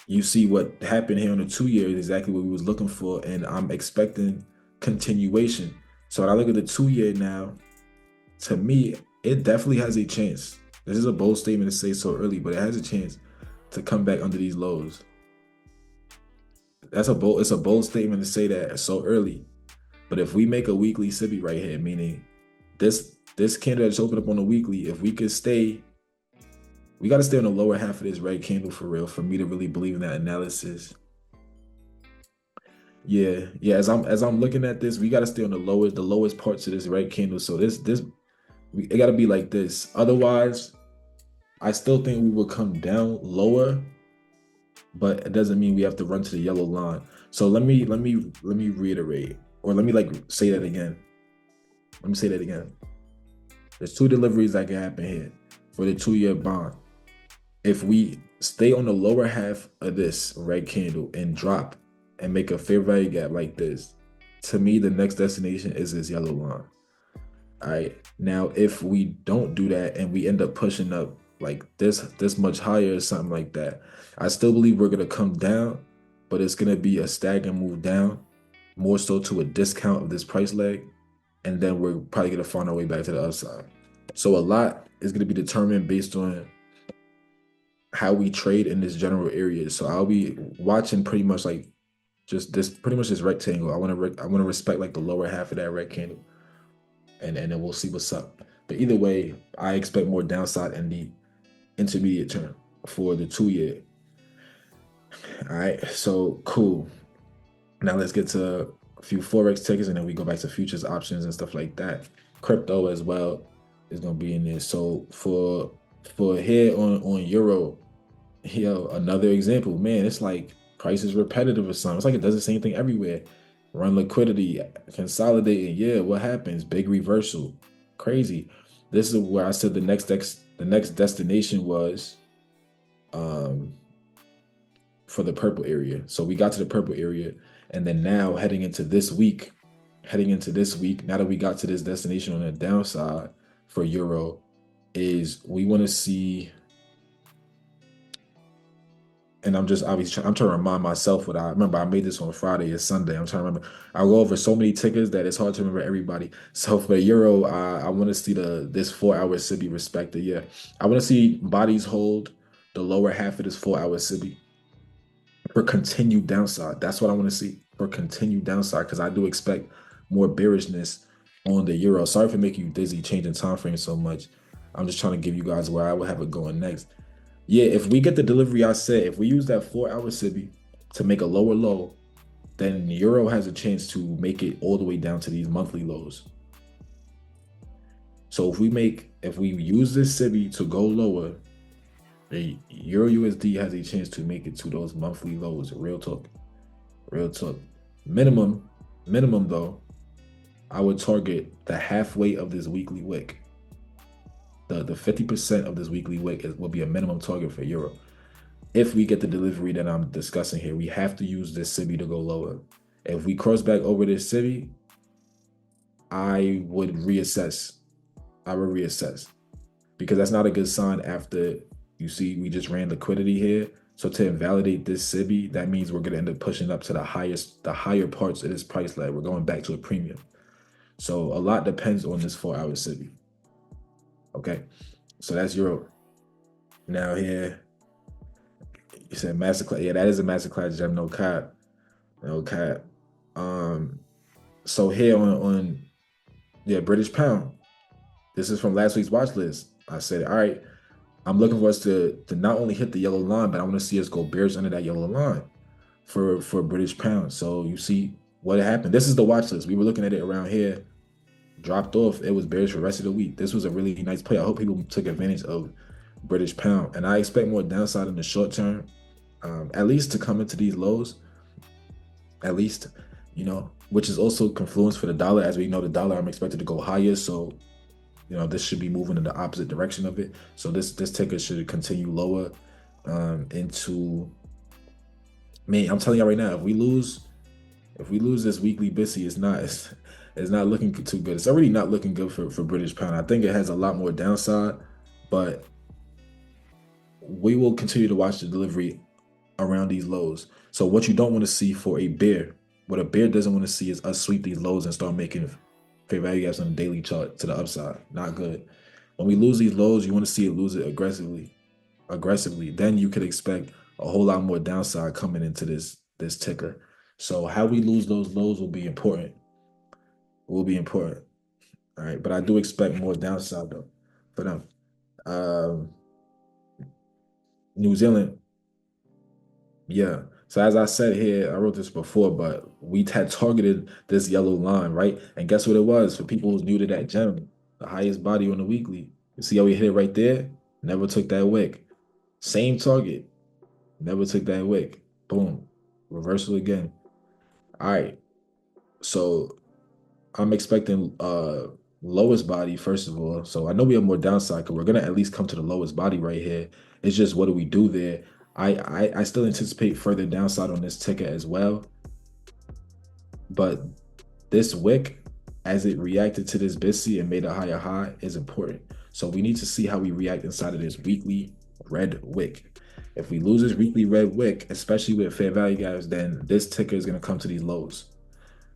S1: You see what happened here on the 2-year is exactly what we was looking for, and I'm expecting continuation. So when I look at the 2-year now, to me, it definitely has a chance. This is a bold statement to say so early, but it has a chance to come back under these lows. It's a bold statement to say that so early. But if we make a weekly SIBI right here, meaning this candle that's opened up on the weekly, if we could stay, we got to stay on the lower half of this red candle for real, for me to really believe in that analysis. Yeah. As I'm looking at this, we got to stay on the lowest parts of this red candle. So it got to be like this. Otherwise, I still think we will come down lower, but it doesn't mean we have to run to the yellow line. So let me reiterate, or let me say that again. Let me say that again. There's 2 deliveries that can happen here for the 2-year bond. If we stay on the lower half of this red candle and drop and make a fair value gap like this, to me, the next destination is this yellow line. All right. Now, if we don't do that and we end up pushing up like this much higher or something like that, I still believe we're going to come down, but it's going to be a stagnant move down, more so to a discount of this price leg. And then we're probably going to find our way back to the upside. So a lot is going to be determined based on how we trade in this general area. So I'll be watching pretty much this rectangle. I want to respect like the lower half of that red candle, and then we'll see what's up. But either way, I expect more downside in the intermediate term for the 2-year. All right, so cool. Now let's get to a few Forex tickets, and then we go back to futures, options, and stuff like that. Crypto as well is gonna be in there. So for here on Euro, another example, man, it's like price is repetitive or something. It's like it does the same thing everywhere. Run liquidity, consolidating. Yeah, what happens? Big reversal. Crazy. This is where I said the next destination was for the purple area. So we got to the purple area, and then now heading into this week, now that we got to this destination on the downside for Euro, is we want to see. And I'm trying to remind myself what I remember. I made this on Friday or Sunday. I'm trying to remember. I go over so many tickets that it's hard to remember everybody. So for Euro, I want to see this 4-hour SIBI respected. Yeah, I want to see bodies hold the lower half of this 4-hour SIBI for continued downside. That's what I want to see for continued downside, because I do expect more bearishness on the Euro. Sorry for making you dizzy changing time frame so much. I'm just trying to give you guys where I would have it going next. Yeah, if we get the delivery I said, if we use that 4-hour SIBI to make a lower low, then Euro has a chance to make it all the way down to these monthly lows. So if we use this SIBI to go lower, the Euro USD has a chance to make it to those monthly lows. Real talk. Minimum though, I would target the halfway of this weekly wick. The 50% of this weekly wick will be a minimum target for euro. If we get the delivery that I'm discussing here, we have to use this SIBI to go lower. If we cross back over this SIBI, I would reassess. Because that's not a good sign after you see we just ran liquidity here. So to invalidate this SIBI, that means we're gonna end up pushing up to the higher parts of this price lag. We're going back to a premium. So a lot depends on this 4-hour SIBI. Okay, so that's euro. Now here, you said masterclass. Yeah, that is a masterclass gem. No cap. No cap. So here on British pound. This is from last week's watch list. I said, all right, I'm looking for us to not only hit the yellow line, but I want to see us go bears under that yellow line for British pound. So you see what happened. This is the watch list. We were looking at it around here, dropped off. It was bearish for the rest of the week. This was a really nice play. I hope people took advantage of British pound. And I expect more downside in the short term, at least to come into these lows, at least, which is also confluence for the dollar. As we know, the dollar, I'm expected to go higher. So this should be moving in the opposite direction of it. So this ticker should continue lower into. Man, I'm telling you right now, if we lose this weekly BISI, it's not looking too good. It's already not looking good for British pound. I think it has a lot more downside, but we will continue to watch the delivery around these lows. So what you don't want to see for a bear, what a bear doesn't want to see is us sweep these lows and start making fair value gaps on the daily chart to the upside. Not good. When we lose these lows, you want to see it lose it aggressively. Then you could expect a whole lot more downside coming into this ticker. So how we lose those lows will be important. All right, but I do expect more downside though for them. New Zealand, yeah. So as I said here, I wrote this before, but we had targeted this yellow line, right? And guess what it was? For people who's new to that gem, the highest body on the weekly. You see how we hit it right there? Never took that wick. Same target. Never took that wick. Boom. Reversal again. All right. So I'm expecting lowest body, first of all. So I know we have more downside because we're gonna at least come to the lowest body right here. It's just what do we do there? I still anticipate further downside on this ticker as well. But this wick, as it reacted to this BISI and made a higher high, is important. So we need to see how we react inside of this weekly red wick. If we lose this weekly red wick, especially with fair value gaps, then this ticker is going to come to these lows.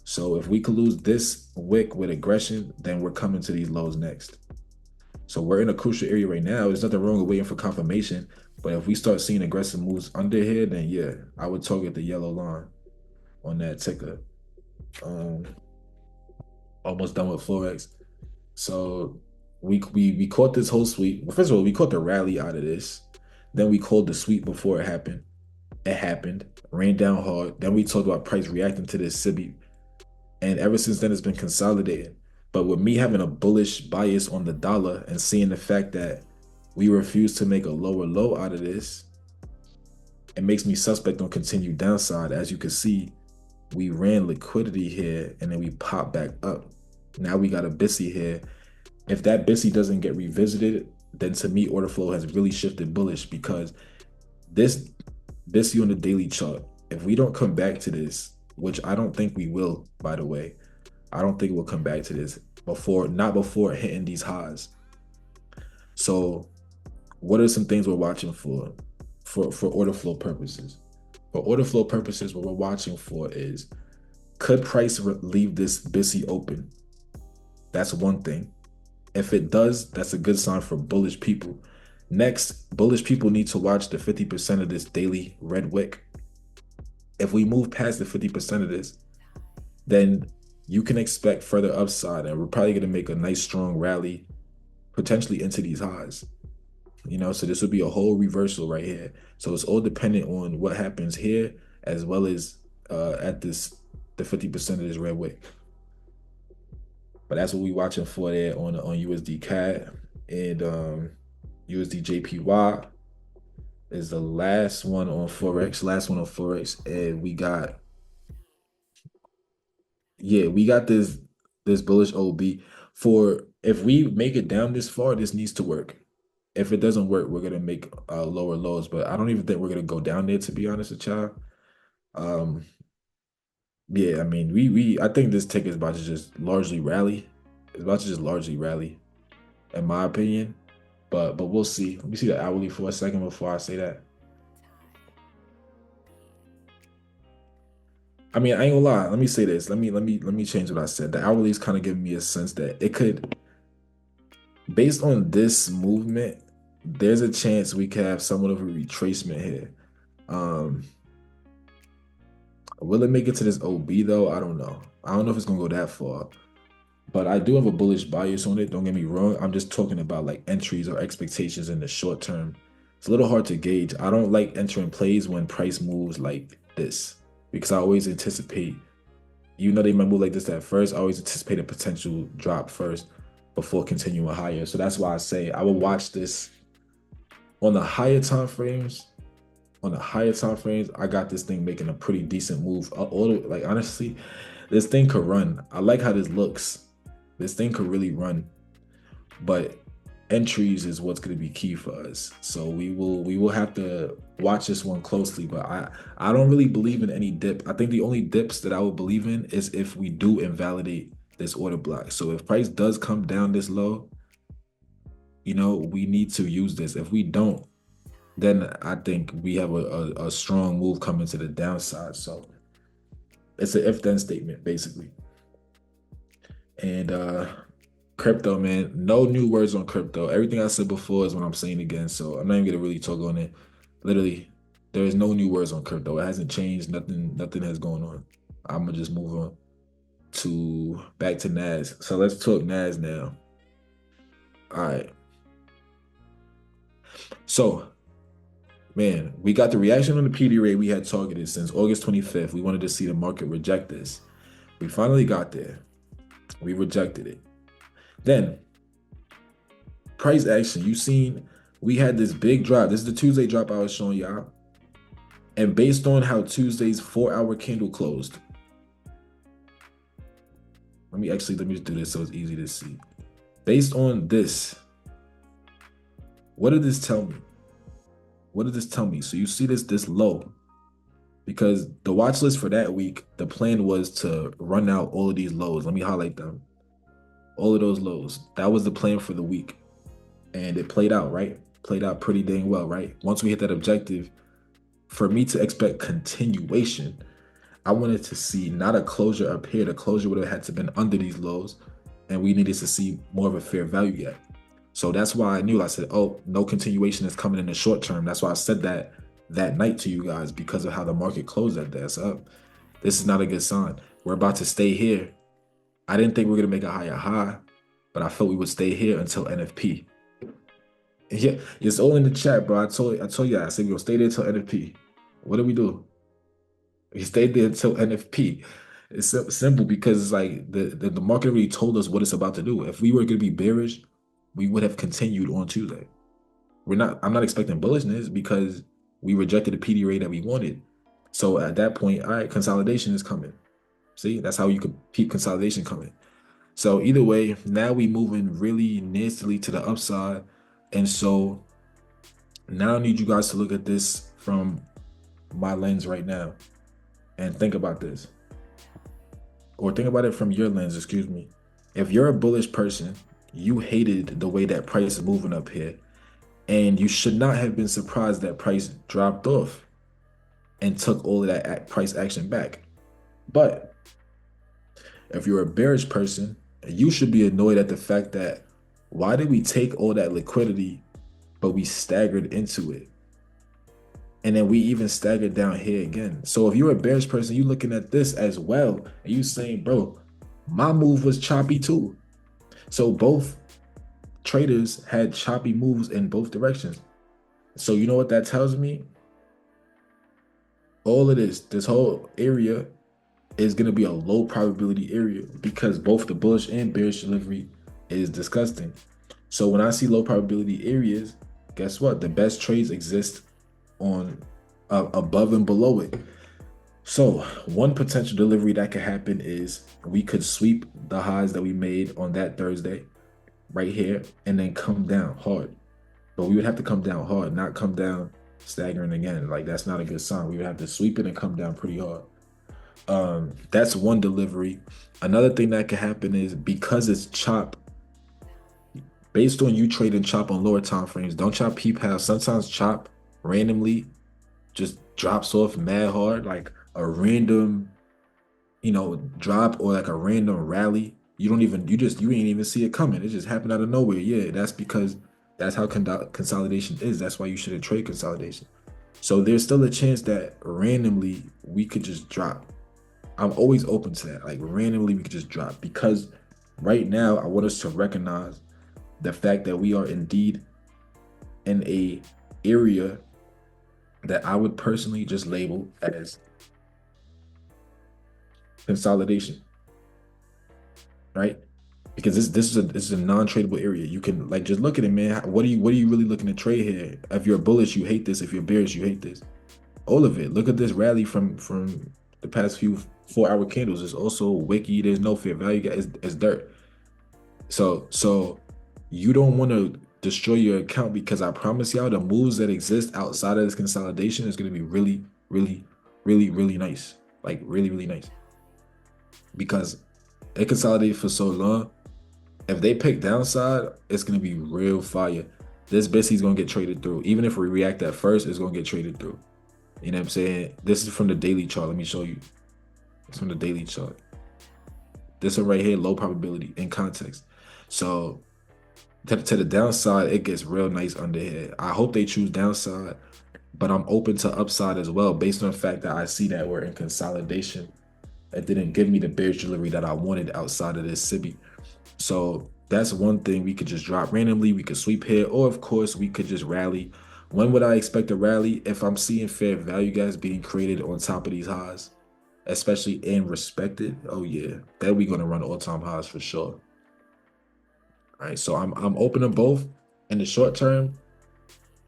S1: So if we could lose this wick with aggression, then we're coming to these lows next. So we're in a crucial area right now. There's nothing wrong with waiting for confirmation. But if we start seeing aggressive moves under here, then yeah, I would target the yellow line on that ticker. Almost done with Forex. So we caught this whole sweep. Well, first of all, we caught the rally out of this. Then we called the sweep before it happened. It happened, ran down hard. Then we talked about price reacting to this SIBI. And ever since then, it's been consolidating. But with me having a bullish bias on the dollar and seeing the fact that we refuse to make a lower low out of this, it makes me suspect on continued downside. As you can see, we ran liquidity here and then we popped back up. Now we got a BISI here. If that BISI doesn't get revisited, then to me, order flow has really shifted bullish because this BISI on the daily chart, if we don't come back to this, which I don't think we will, by the way, I don't think we'll come back to this not before hitting these highs. So what are some things we're watching for order flow purposes? For order flow purposes, what we're watching for is, could price leave this BISI open? That's one thing. If it does, that's a good sign for bullish people. Next, bullish people need to watch the 50% of this daily red wick. If we move past the 50% of this, then you can expect further upside, and we're probably going to make a nice strong rally, potentially into these highs. So this would be a whole reversal right here. So it's all dependent on what happens here, as well as at the 50% of this red wick. But that's what we're watching for there on USD CAD. And USD JPY is the last one on Forex. And we got this this bullish OB. For if we make it down this far, this needs to work. If it doesn't work, we're gonna make lower lows, but I don't even think we're gonna go down there, to be honest with y'all. Yeah, I mean, I think this ticket is about to just largely rally. It's about to just largely rally, in my opinion. But we'll see. Let me see the hourly for a second before I say that. I mean, I ain't gonna lie. Let me say this. Let me change what I said. The hourly is kind of giving me a sense that it could, based on this movement, there's a chance we could have somewhat of a retracement here. Will it make it to this OB though? I don't know. I don't know if it's gonna go that far. But I do have a bullish bias on it. Don't get me wrong. I'm just talking about like entries or expectations in the short term. It's a little hard to gauge. I don't like entering plays when price moves like this because I always anticipate, even though they might move like this at first, I always anticipate a potential drop first before continuing higher. So that's why I say I will watch this on the higher time frames. On the higher time frames, I got this thing making a pretty decent move. Like honestly, this thing could run. I like how this looks. This thing could really run, but entries is what's going to be key for us. So we will have to watch this one closely. But I don't really believe in any dip. I think the only dips that I would believe in is if we do invalidate this order block. So if price does come down this low, you know, we need to use this. If we don't, then I think we have a strong move coming to the downside. So it's an if-then statement, basically. And crypto, man, no new words on crypto. Everything I said before is what I'm saying again. So I'm not even gonna really talk on it. Literally, there is no new words on crypto. It hasn't changed. Nothing has gone on. I'm gonna just move on to back to NAS. So let's talk NAS now. All right. So, man, we got the reaction on the PD rate we had targeted since August 25th. We wanted to see the market reject this. We finally got there. We rejected it. Then, price action. You seen we had this big drop. This is the Tuesday drop I was showing y'all. And based on how Tuesday's 4-hour candle closed, let me just do this so it's easy to see. Based on this, what did this tell me? What did this tell me? So you see this low, because the watch list for that week, the plan was to run out all of these lows. Let me highlight them. All of those lows. That was the plan for the week. And it played out, right? Played out pretty dang well, right? Once we hit that objective, for me to expect continuation, I wanted to see not a closure up here. The closure would have had to been under these lows, and we needed to see more of a fair value yet. So that's why I knew. I said, oh, no continuation is coming in the short term. That's why I said that night to you guys, because of how the market closed that day. So this is not a good sign. We're about to stay here. I didn't think we were going to make a higher high, but I felt we would stay here until NFP. Yeah, it's all in the chat, bro. I told you, I said we're gonna stay there until NFP. What do we do? We stayed there until NFP. It's simple, because it's like the market really told us what it's about to do. If we were gonna be bearish, we would have continued on Tuesday. I'm not expecting bullishness because we rejected the PD rate that we wanted. So at that point, all right, consolidation is coming. See, that's how you could keep consolidation coming. So either way, now we moving really nastily to the upside. And so now I need you guys to look at this from my lens right now and think about this. Or think about it from your lens, excuse me. If you're a bullish person, you hated the way that price is moving up here. And you should not have been surprised that price dropped off and took all of that price action back. But if you're a bearish person, you should be annoyed at the fact that, why did we take all that liquidity, but we staggered into it? And then we even staggered down here again. So if you're a bearish person, you're looking at this as well, and you saying, bro, my move was choppy too. So both traders had choppy moves in both directions. So you know what that tells me? All of this whole area is going to be a low probability area, because both the bullish and bearish delivery is disgusting. So when I see low probability areas, guess what? The best trades exist on above and below it. So one potential delivery that could happen is we could sweep the highs that we made on that Thursday right here and then come down hard. But we would have to come down hard, not come down staggering again. Like that's not a good sign. We would have to sweep it and come down pretty hard. That's one delivery. Another thing that could happen is because it's chop, based on you trading chop on lower time frames, don't y'all peep how sometimes chop randomly just drops off mad hard, like a random, drop or like a random rally. You ain't even see it coming. It just happened out of nowhere. Yeah, that's because that's how consolidation is. That's why you shouldn't trade consolidation. So there's still a chance that randomly we could just drop. I'm always open to that. Like randomly we could just drop because right now I want us to recognize the fact that we are indeed in a area that I would personally just label as consolidation, right? Because this is a non-tradable area. You can like just look at it, man. What are you really looking to trade here? If you're bullish, you hate this. If you're bearish, you hate this. All of it. Look at this rally from the past few 4-hour candles. It's also wiki. There's no fair value. It's dirt. So you don't want to destroy your account because I promise y'all the moves that exist outside of this consolidation is going to be really, really, really, really nice. Like really, really nice. Because they consolidated for so long. If they pick downside, it's going to be real fire. This basically going to get traded through. Even if we react at first, it's going to get traded through. You know what I'm saying? This is from the daily chart. Let me show you. It's from the daily chart. This one right here, low probability in context. So to the downside, it gets real nice under here. I hope they choose downside, but I'm open to upside as well based on the fact that I see that we're in consolidation. It didn't give me the bearish delivery that I wanted outside of this SIBI. So that's one thing we could just drop randomly. We could sweep here, or of course we could just rally. When would I expect a rally? If I'm seeing fair value guys being created on top of these highs, especially and respected, oh yeah, then we're gonna run all-time highs for sure. All right, so I'm open to both. In the short term,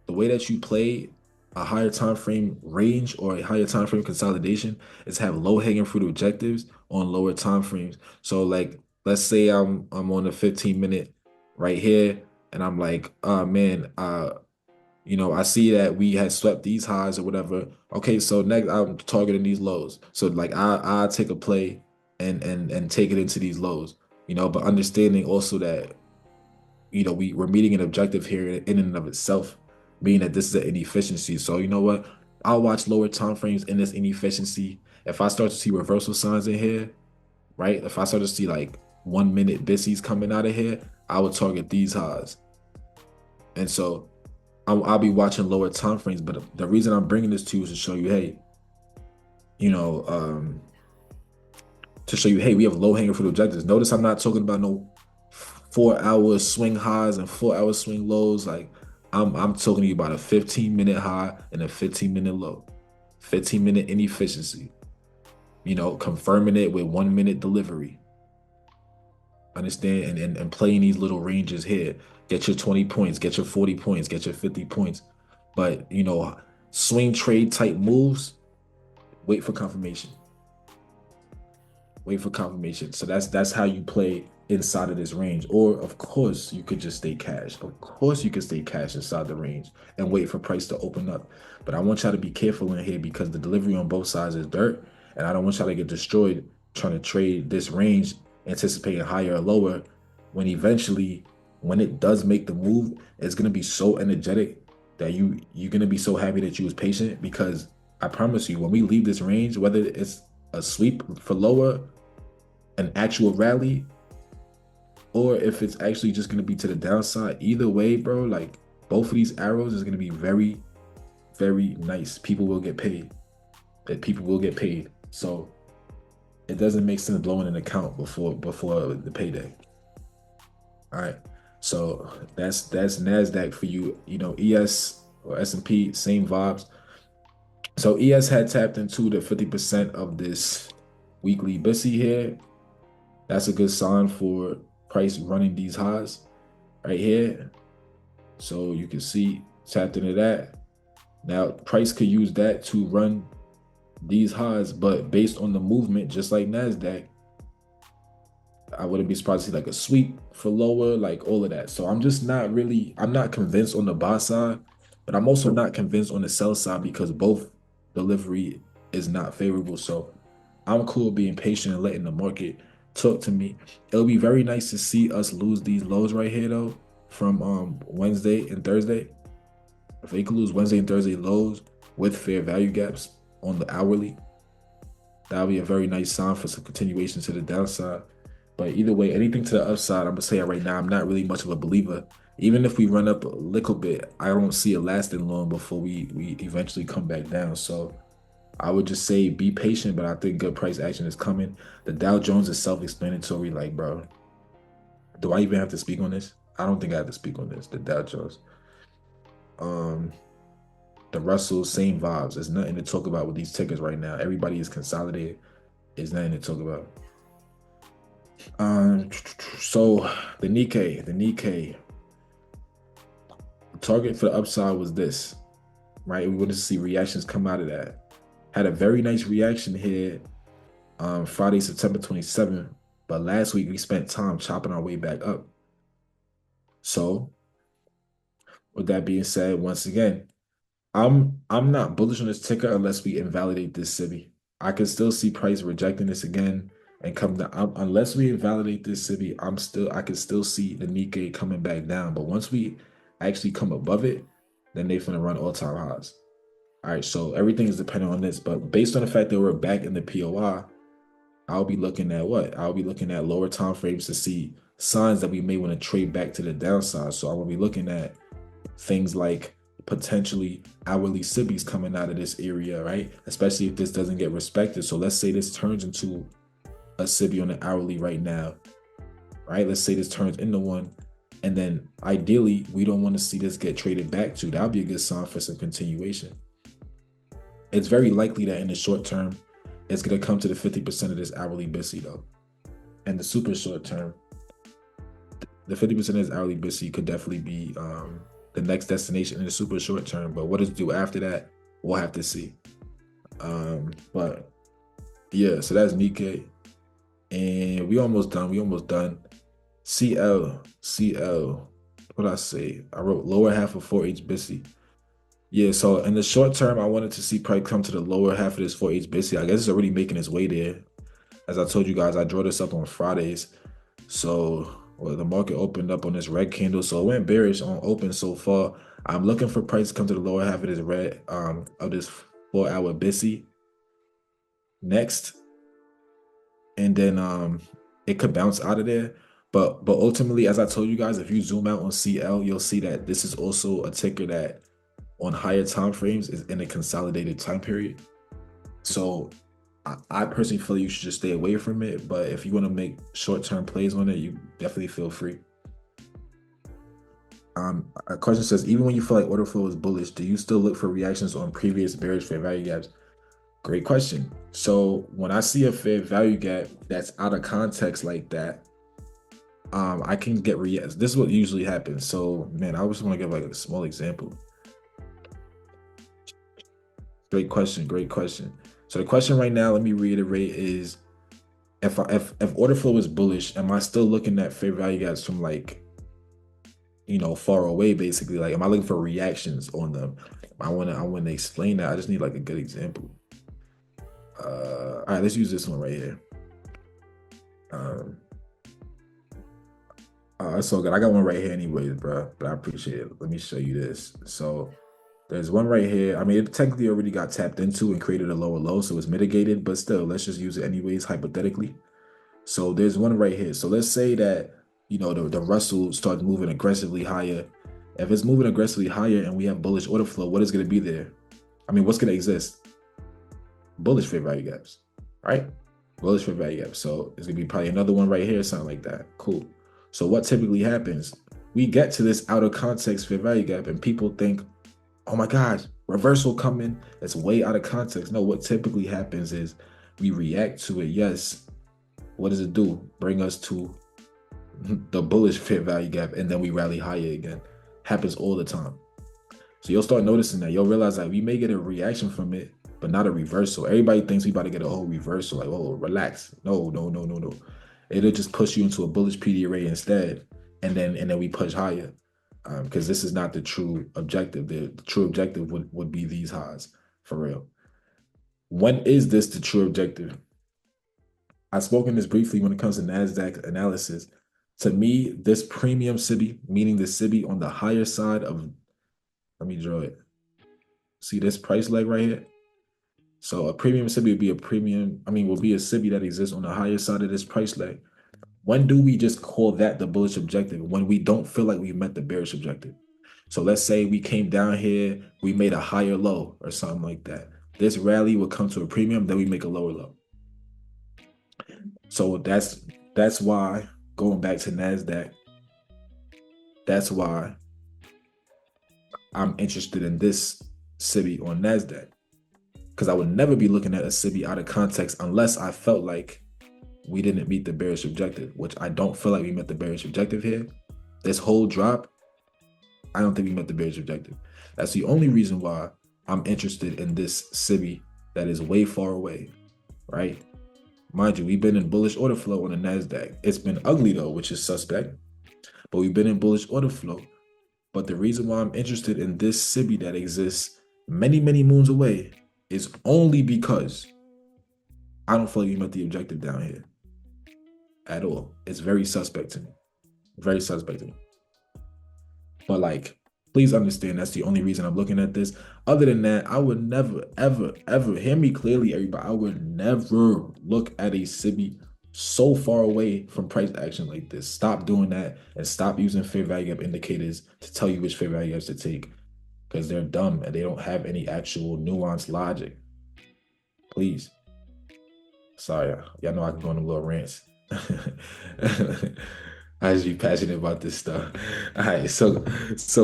S1: the way that you play a higher time frame range or a higher time frame consolidation is have low hanging fruit objectives on lower time frames. So like let's say I'm on a 15-minute right here and I'm like, oh man, I see that we had swept these highs or whatever. Okay, so next I'm targeting these lows. So like I take a play and take it into these lows, but understanding also that we're meeting an objective here in and of itself, meaning that this is an inefficiency. So you know what? I'll watch lower time frames in this inefficiency. If I start to see reversal signs in here, right? If I start to see like 1 minute bissies coming out of here, I would target these highs. And so I'll be watching lower time frames. But the reason I'm bringing this to you is to show you, hey, we have low hanging fruit objectives. Notice I'm not talking about no 4-hour swing highs and 4-hour swing lows. Like I'm talking to you about a 15-minute high and a 15-minute low, 15-minute inefficiency, confirming it with 1-minute delivery. Understand? And playing these little ranges here. Get your 20 points, get your 40 points, get your 50 points. But swing trade type moves, wait for confirmation. Wait for confirmation. So that's how you play inside of this range. Or of course you could just stay cash. Of course you could stay cash inside the range and wait for price to open up. But I want y'all to be careful in here because the delivery on both sides is dirt, and I don't want y'all to get destroyed trying to trade this range anticipating higher or lower, when it does make the move, it's gonna be so energetic that you're gonna be so happy that you was patient. Because I promise you, when we leave this range, whether it's a sweep for lower, an actual rally, or if it's actually just going to be to the downside, either way, bro, like both of these arrows is going to be very, very nice. People will get paid. So it doesn't make sense blowing an account before the payday. All right, so that's NASDAQ for you. ES or S&P, same vibes. So ES had tapped into the 50% of this weekly BISI here. That's a good sign for price running these highs right here. So you can see tapped into that. Now price could use that to run these highs, but based on the movement, just like NASDAQ, I wouldn't be surprised to see like a sweep for lower, like all of that. So I'm not convinced on the buy side, but I'm also not convinced on the sell side because both delivery is not favorable. So I'm cool being patient and letting the market talk to me. It'll be very nice to see us lose these lows right here though from Wednesday and Thursday. If they could lose Wednesday and Thursday lows with fair value gaps on the hourly, that would be a very nice sign for some continuation to the downside. But either way, anything to the upside, I'm gonna say it right now, I'm not really much of a believer. Even if we run up a little bit, I don't see it lasting long before we eventually come back down. So I would just say be patient, but I think good price action is coming. The Dow Jones is self-explanatory. Like, bro, do I even have to speak on this? I don't think I have to speak on this. The Dow Jones. The Russell, same vibes. There's nothing to talk about with these tickers right now. Everybody is consolidated. There's nothing to talk about. So the Nikkei target for the upside was this, right? We wanted to see reactions come out of that. Had a very nice reaction here Friday, September 27th, but last week we spent time chopping our way back up. So with that being said, once again, I'm not bullish on this ticker unless we invalidate this SIBI. I can still see price rejecting this again and come down. Unless we invalidate this SIBI, I can still see the Nikkei coming back down. But once we actually come above it, then they're gonna run all-time highs. All right, so everything is dependent on this. But based on the fact that we're back in the POI, I'll be looking at what? I'll be looking at lower time frames to see signs that we may want to trade back to the downside. So I will be looking at things like potentially hourly SIBIs coming out of this area, right? Especially if this doesn't get respected. So let's say this turns into a SIBI on the hourly right now, right? Let's say this turns into one. And then ideally, we don't want to see this get traded back to. That would be a good sign for some continuation. It's very likely that in the short term, it's going to come to the 50% of this hourly BISI though. And the super short term, the 50% of this hourly BISI could definitely be the next destination in the super short term. But what does it do after that? We'll have to see. But yeah, so that's Nikkei. And we almost done. CL, what I say? I wrote lower half of 4H BISI. Yeah, so in the short term, I wanted to see price come to the lower half of this 4H BISI. I guess it's already making its way there. As I told you guys, I draw this up on Fridays. So the market opened up on this red candle. So it went bearish on open so far. I'm looking for price to come to the lower half of this red of this 4-hour BISI next. And then it could bounce out of there. But ultimately, as I told you guys, if you zoom out on CL, you'll see that this is also a ticker that on higher time frames is in a consolidated time period. So I personally feel you should just stay away from it. But if you want to make short-term plays on it, you definitely feel free. A question says, even when you feel like order flow is bullish, do you still look for reactions on previous bearish fair value gaps? Great question. So when I see a fair value gap that's out of context like that, I can get reacts. This is what usually happens. So man, I just want to give like a small example. Great question. So the question right now, let me reiterate, is if order flow is bullish, am I still looking at fair value gaps from like, far away, basically? Like, am I looking for reactions on them? I want to explain that. I just need like a good example. All right, let's use this one right here. It's so good. I got one right here anyways, bro, but I appreciate it. Let me show you this. So there's one right here. I mean, it technically already got tapped into and created a lower low, so it's mitigated, but still, let's just use it anyways, hypothetically. So there's one right here. So let's say that, the Russell starts moving aggressively higher. If it's moving aggressively higher and we have bullish order flow, what is going to be there? I mean, what's going to exist? Bullish fair value gaps, right? Bullish fair value gaps. So it's going to be probably another one right here, something like that. Cool. So what typically happens? We get to this out of context fair value gap and people think, oh my gosh, reversal coming. It's way out of context. No, what typically happens is we react to it. Yes. What does it do? Bring us to the bullish fair value gap, and then we rally higher again. Happens all the time. So you'll start noticing that. You'll realize that we may get a reaction from it, but not a reversal. Everybody thinks we about to get a whole reversal. Like, oh, relax. No, no, no, no, no. It'll just push you into a bullish PDRA instead, and then we push higher, because this is not the true objective. The true objective would be these highs for real. When is this the true objective? I've spoken this briefly when it comes to NASDAQ analysis. To me, this premium SIBI, meaning the SIBI on the higher side of, let me draw it. See this price leg right here? So a premium SIBI would be will be a SIBI that exists on the higher side of this price leg. When do we just call that the bullish objective? When we don't feel like we met the bearish objective. So let's say we came down here, we made a higher low or something like that. This rally will come to a premium, then we make a lower low. So that's why, going back to NASDAQ, that's why I'm interested in this SIBI on NASDAQ. Because I would never be looking at a SIBI out of context unless I felt like we didn't meet the bearish objective, which I don't feel like we met the bearish objective here. This whole drop, I don't think we met the bearish objective. That's the only reason why I'm interested in this SIBI that is way far away, right? Mind you, we've been in bullish order flow on the NASDAQ. It's been ugly though, which is suspect, but we've been in bullish order flow. But the reason why I'm interested in this SIBI that exists many, many moons away is only because I don't feel like we met the objective down here at all. It's very suspect to me. Very suspect to me. But like, please understand that's the only reason I'm looking at this. Other than that, I would never, ever, ever, hear me clearly, everybody, I would never look at a SIBI so far away from price action like this. Stop doing that and stop using fair value gap indicators to tell you which fair value gaps to take, because they're dumb and they don't have any actual nuanced logic. Please. Sorry, y'all know I can go on a little rants. I just be passionate about this stuff. All right, so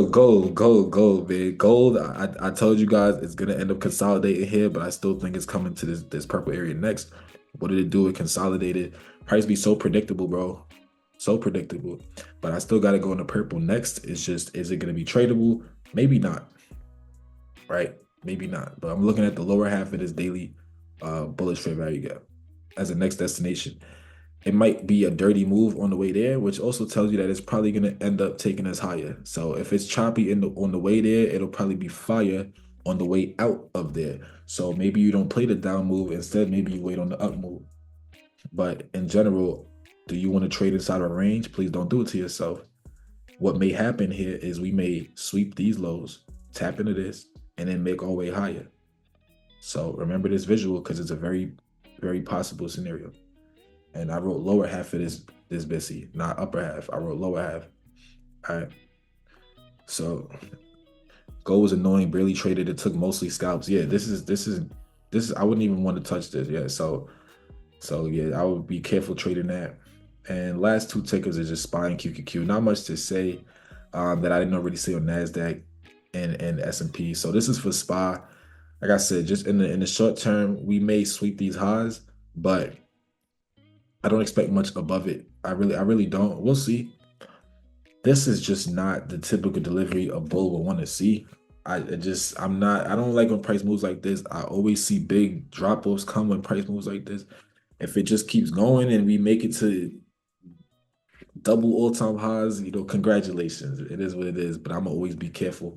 S1: gold, man. Gold, I told you guys it's gonna end up consolidating here, but I still think it's coming to this purple area next. What did it do? It consolidated. Price be so predictable, bro. So predictable. But I still gotta go in the purple next. It's just, is it gonna be tradable? Maybe not. Right? Maybe not. But I'm looking at the lower half of this daily bullish fair value gap as a next destination. It might be a dirty move on the way there, which also tells you that it's probably going to end up taking us higher. So if it's choppy on the way there, it'll probably be fire on the way out of there. So maybe you don't play the down move. Instead, maybe you wait on the up move. But in general, do you want to trade inside a range? Please don't do it to yourself. What may happen here is we may sweep these lows, tap into this, and then make our way higher. So remember this visual, because it's a very, very possible scenario. And I wrote lower half of this BISI, not upper half. I wrote lower half. All right. So gold was annoying, barely traded. It took mostly scalps. Yeah, this is I wouldn't even want to touch this. Yeah. So yeah, I would be careful trading that. And last two tickers is just SPY and QQQ. Not much to say that I didn't really see on NASDAQ and S&P. So this is for SPY. Like I said, just in the short term, we may sweep these highs, but I don't expect much above it. I really don't. We'll see. This is just not the typical delivery a bull would want to see. I don't like when price moves like this. I always see big drop-offs come when price moves like this. If it just keeps going and we make it to double all-time highs, congratulations. It is what it is, but I'm gonna always be careful.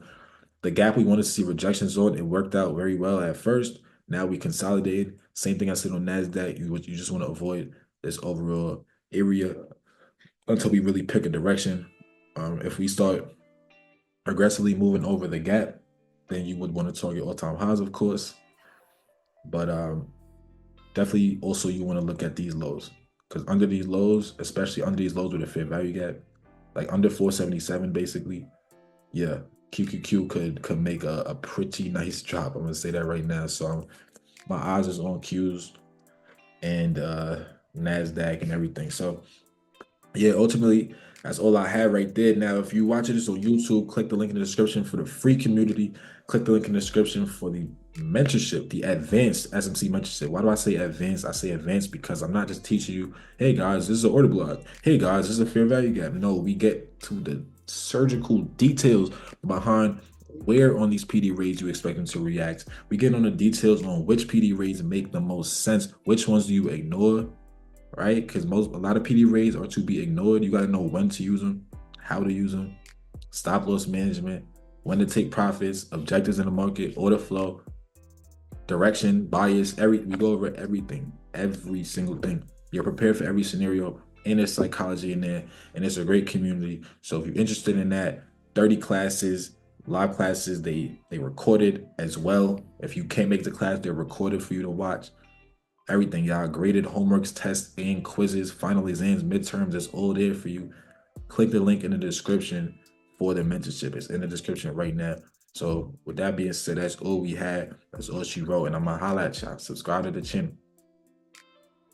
S1: The gap we want to see rejections on, it worked out very well at first. Now we consolidated. Same thing I said on NASDAQ. You just want to avoid this overall area until we really pick a direction. If we start aggressively moving over the gap, then you would want to target all-time highs, of course. But definitely also you want to look at these lows, because under these lows, especially under these lows with a fair value gap, like under 477 basically, yeah, QQQ could make a pretty nice drop. I'm gonna say that right now. So my eyes is on Qs and NASDAQ and everything. So yeah, ultimately that's all I have right there. Now, if you're watching this on YouTube, click the link in the description for the free community. Click the link in the description for the mentorship, the advanced SMC mentorship. Why do I say advanced? I say advanced because I'm not just teaching you, hey guys, this is an order block. Hey guys, this is a fair value gap. No, we get to the surgical details behind where on these PD rates you expect them to react. We get on the details on which PD rates make the most sense, which ones do you ignore, right? Because a lot of PD rates are to be ignored. You got to know when to use them, how to use them, stop loss management, when to take profits, objectives in the market, order flow, direction, bias, we go over everything, every single thing. You're prepared for every scenario, and there's psychology in there, and it's a great community. So if you're interested in that, 30 classes, live classes, they recorded as well. If you can't make the class, they're recorded for you to watch. Everything, y'all, graded homeworks, tests, and quizzes, final exams, midterms, it's all there for you. Click the link in the description for the mentorship. It's in the description right now. So with that being said, that's all we had. That's all she wrote. And I'm gonna holla at y'all. Subscribe to the channel.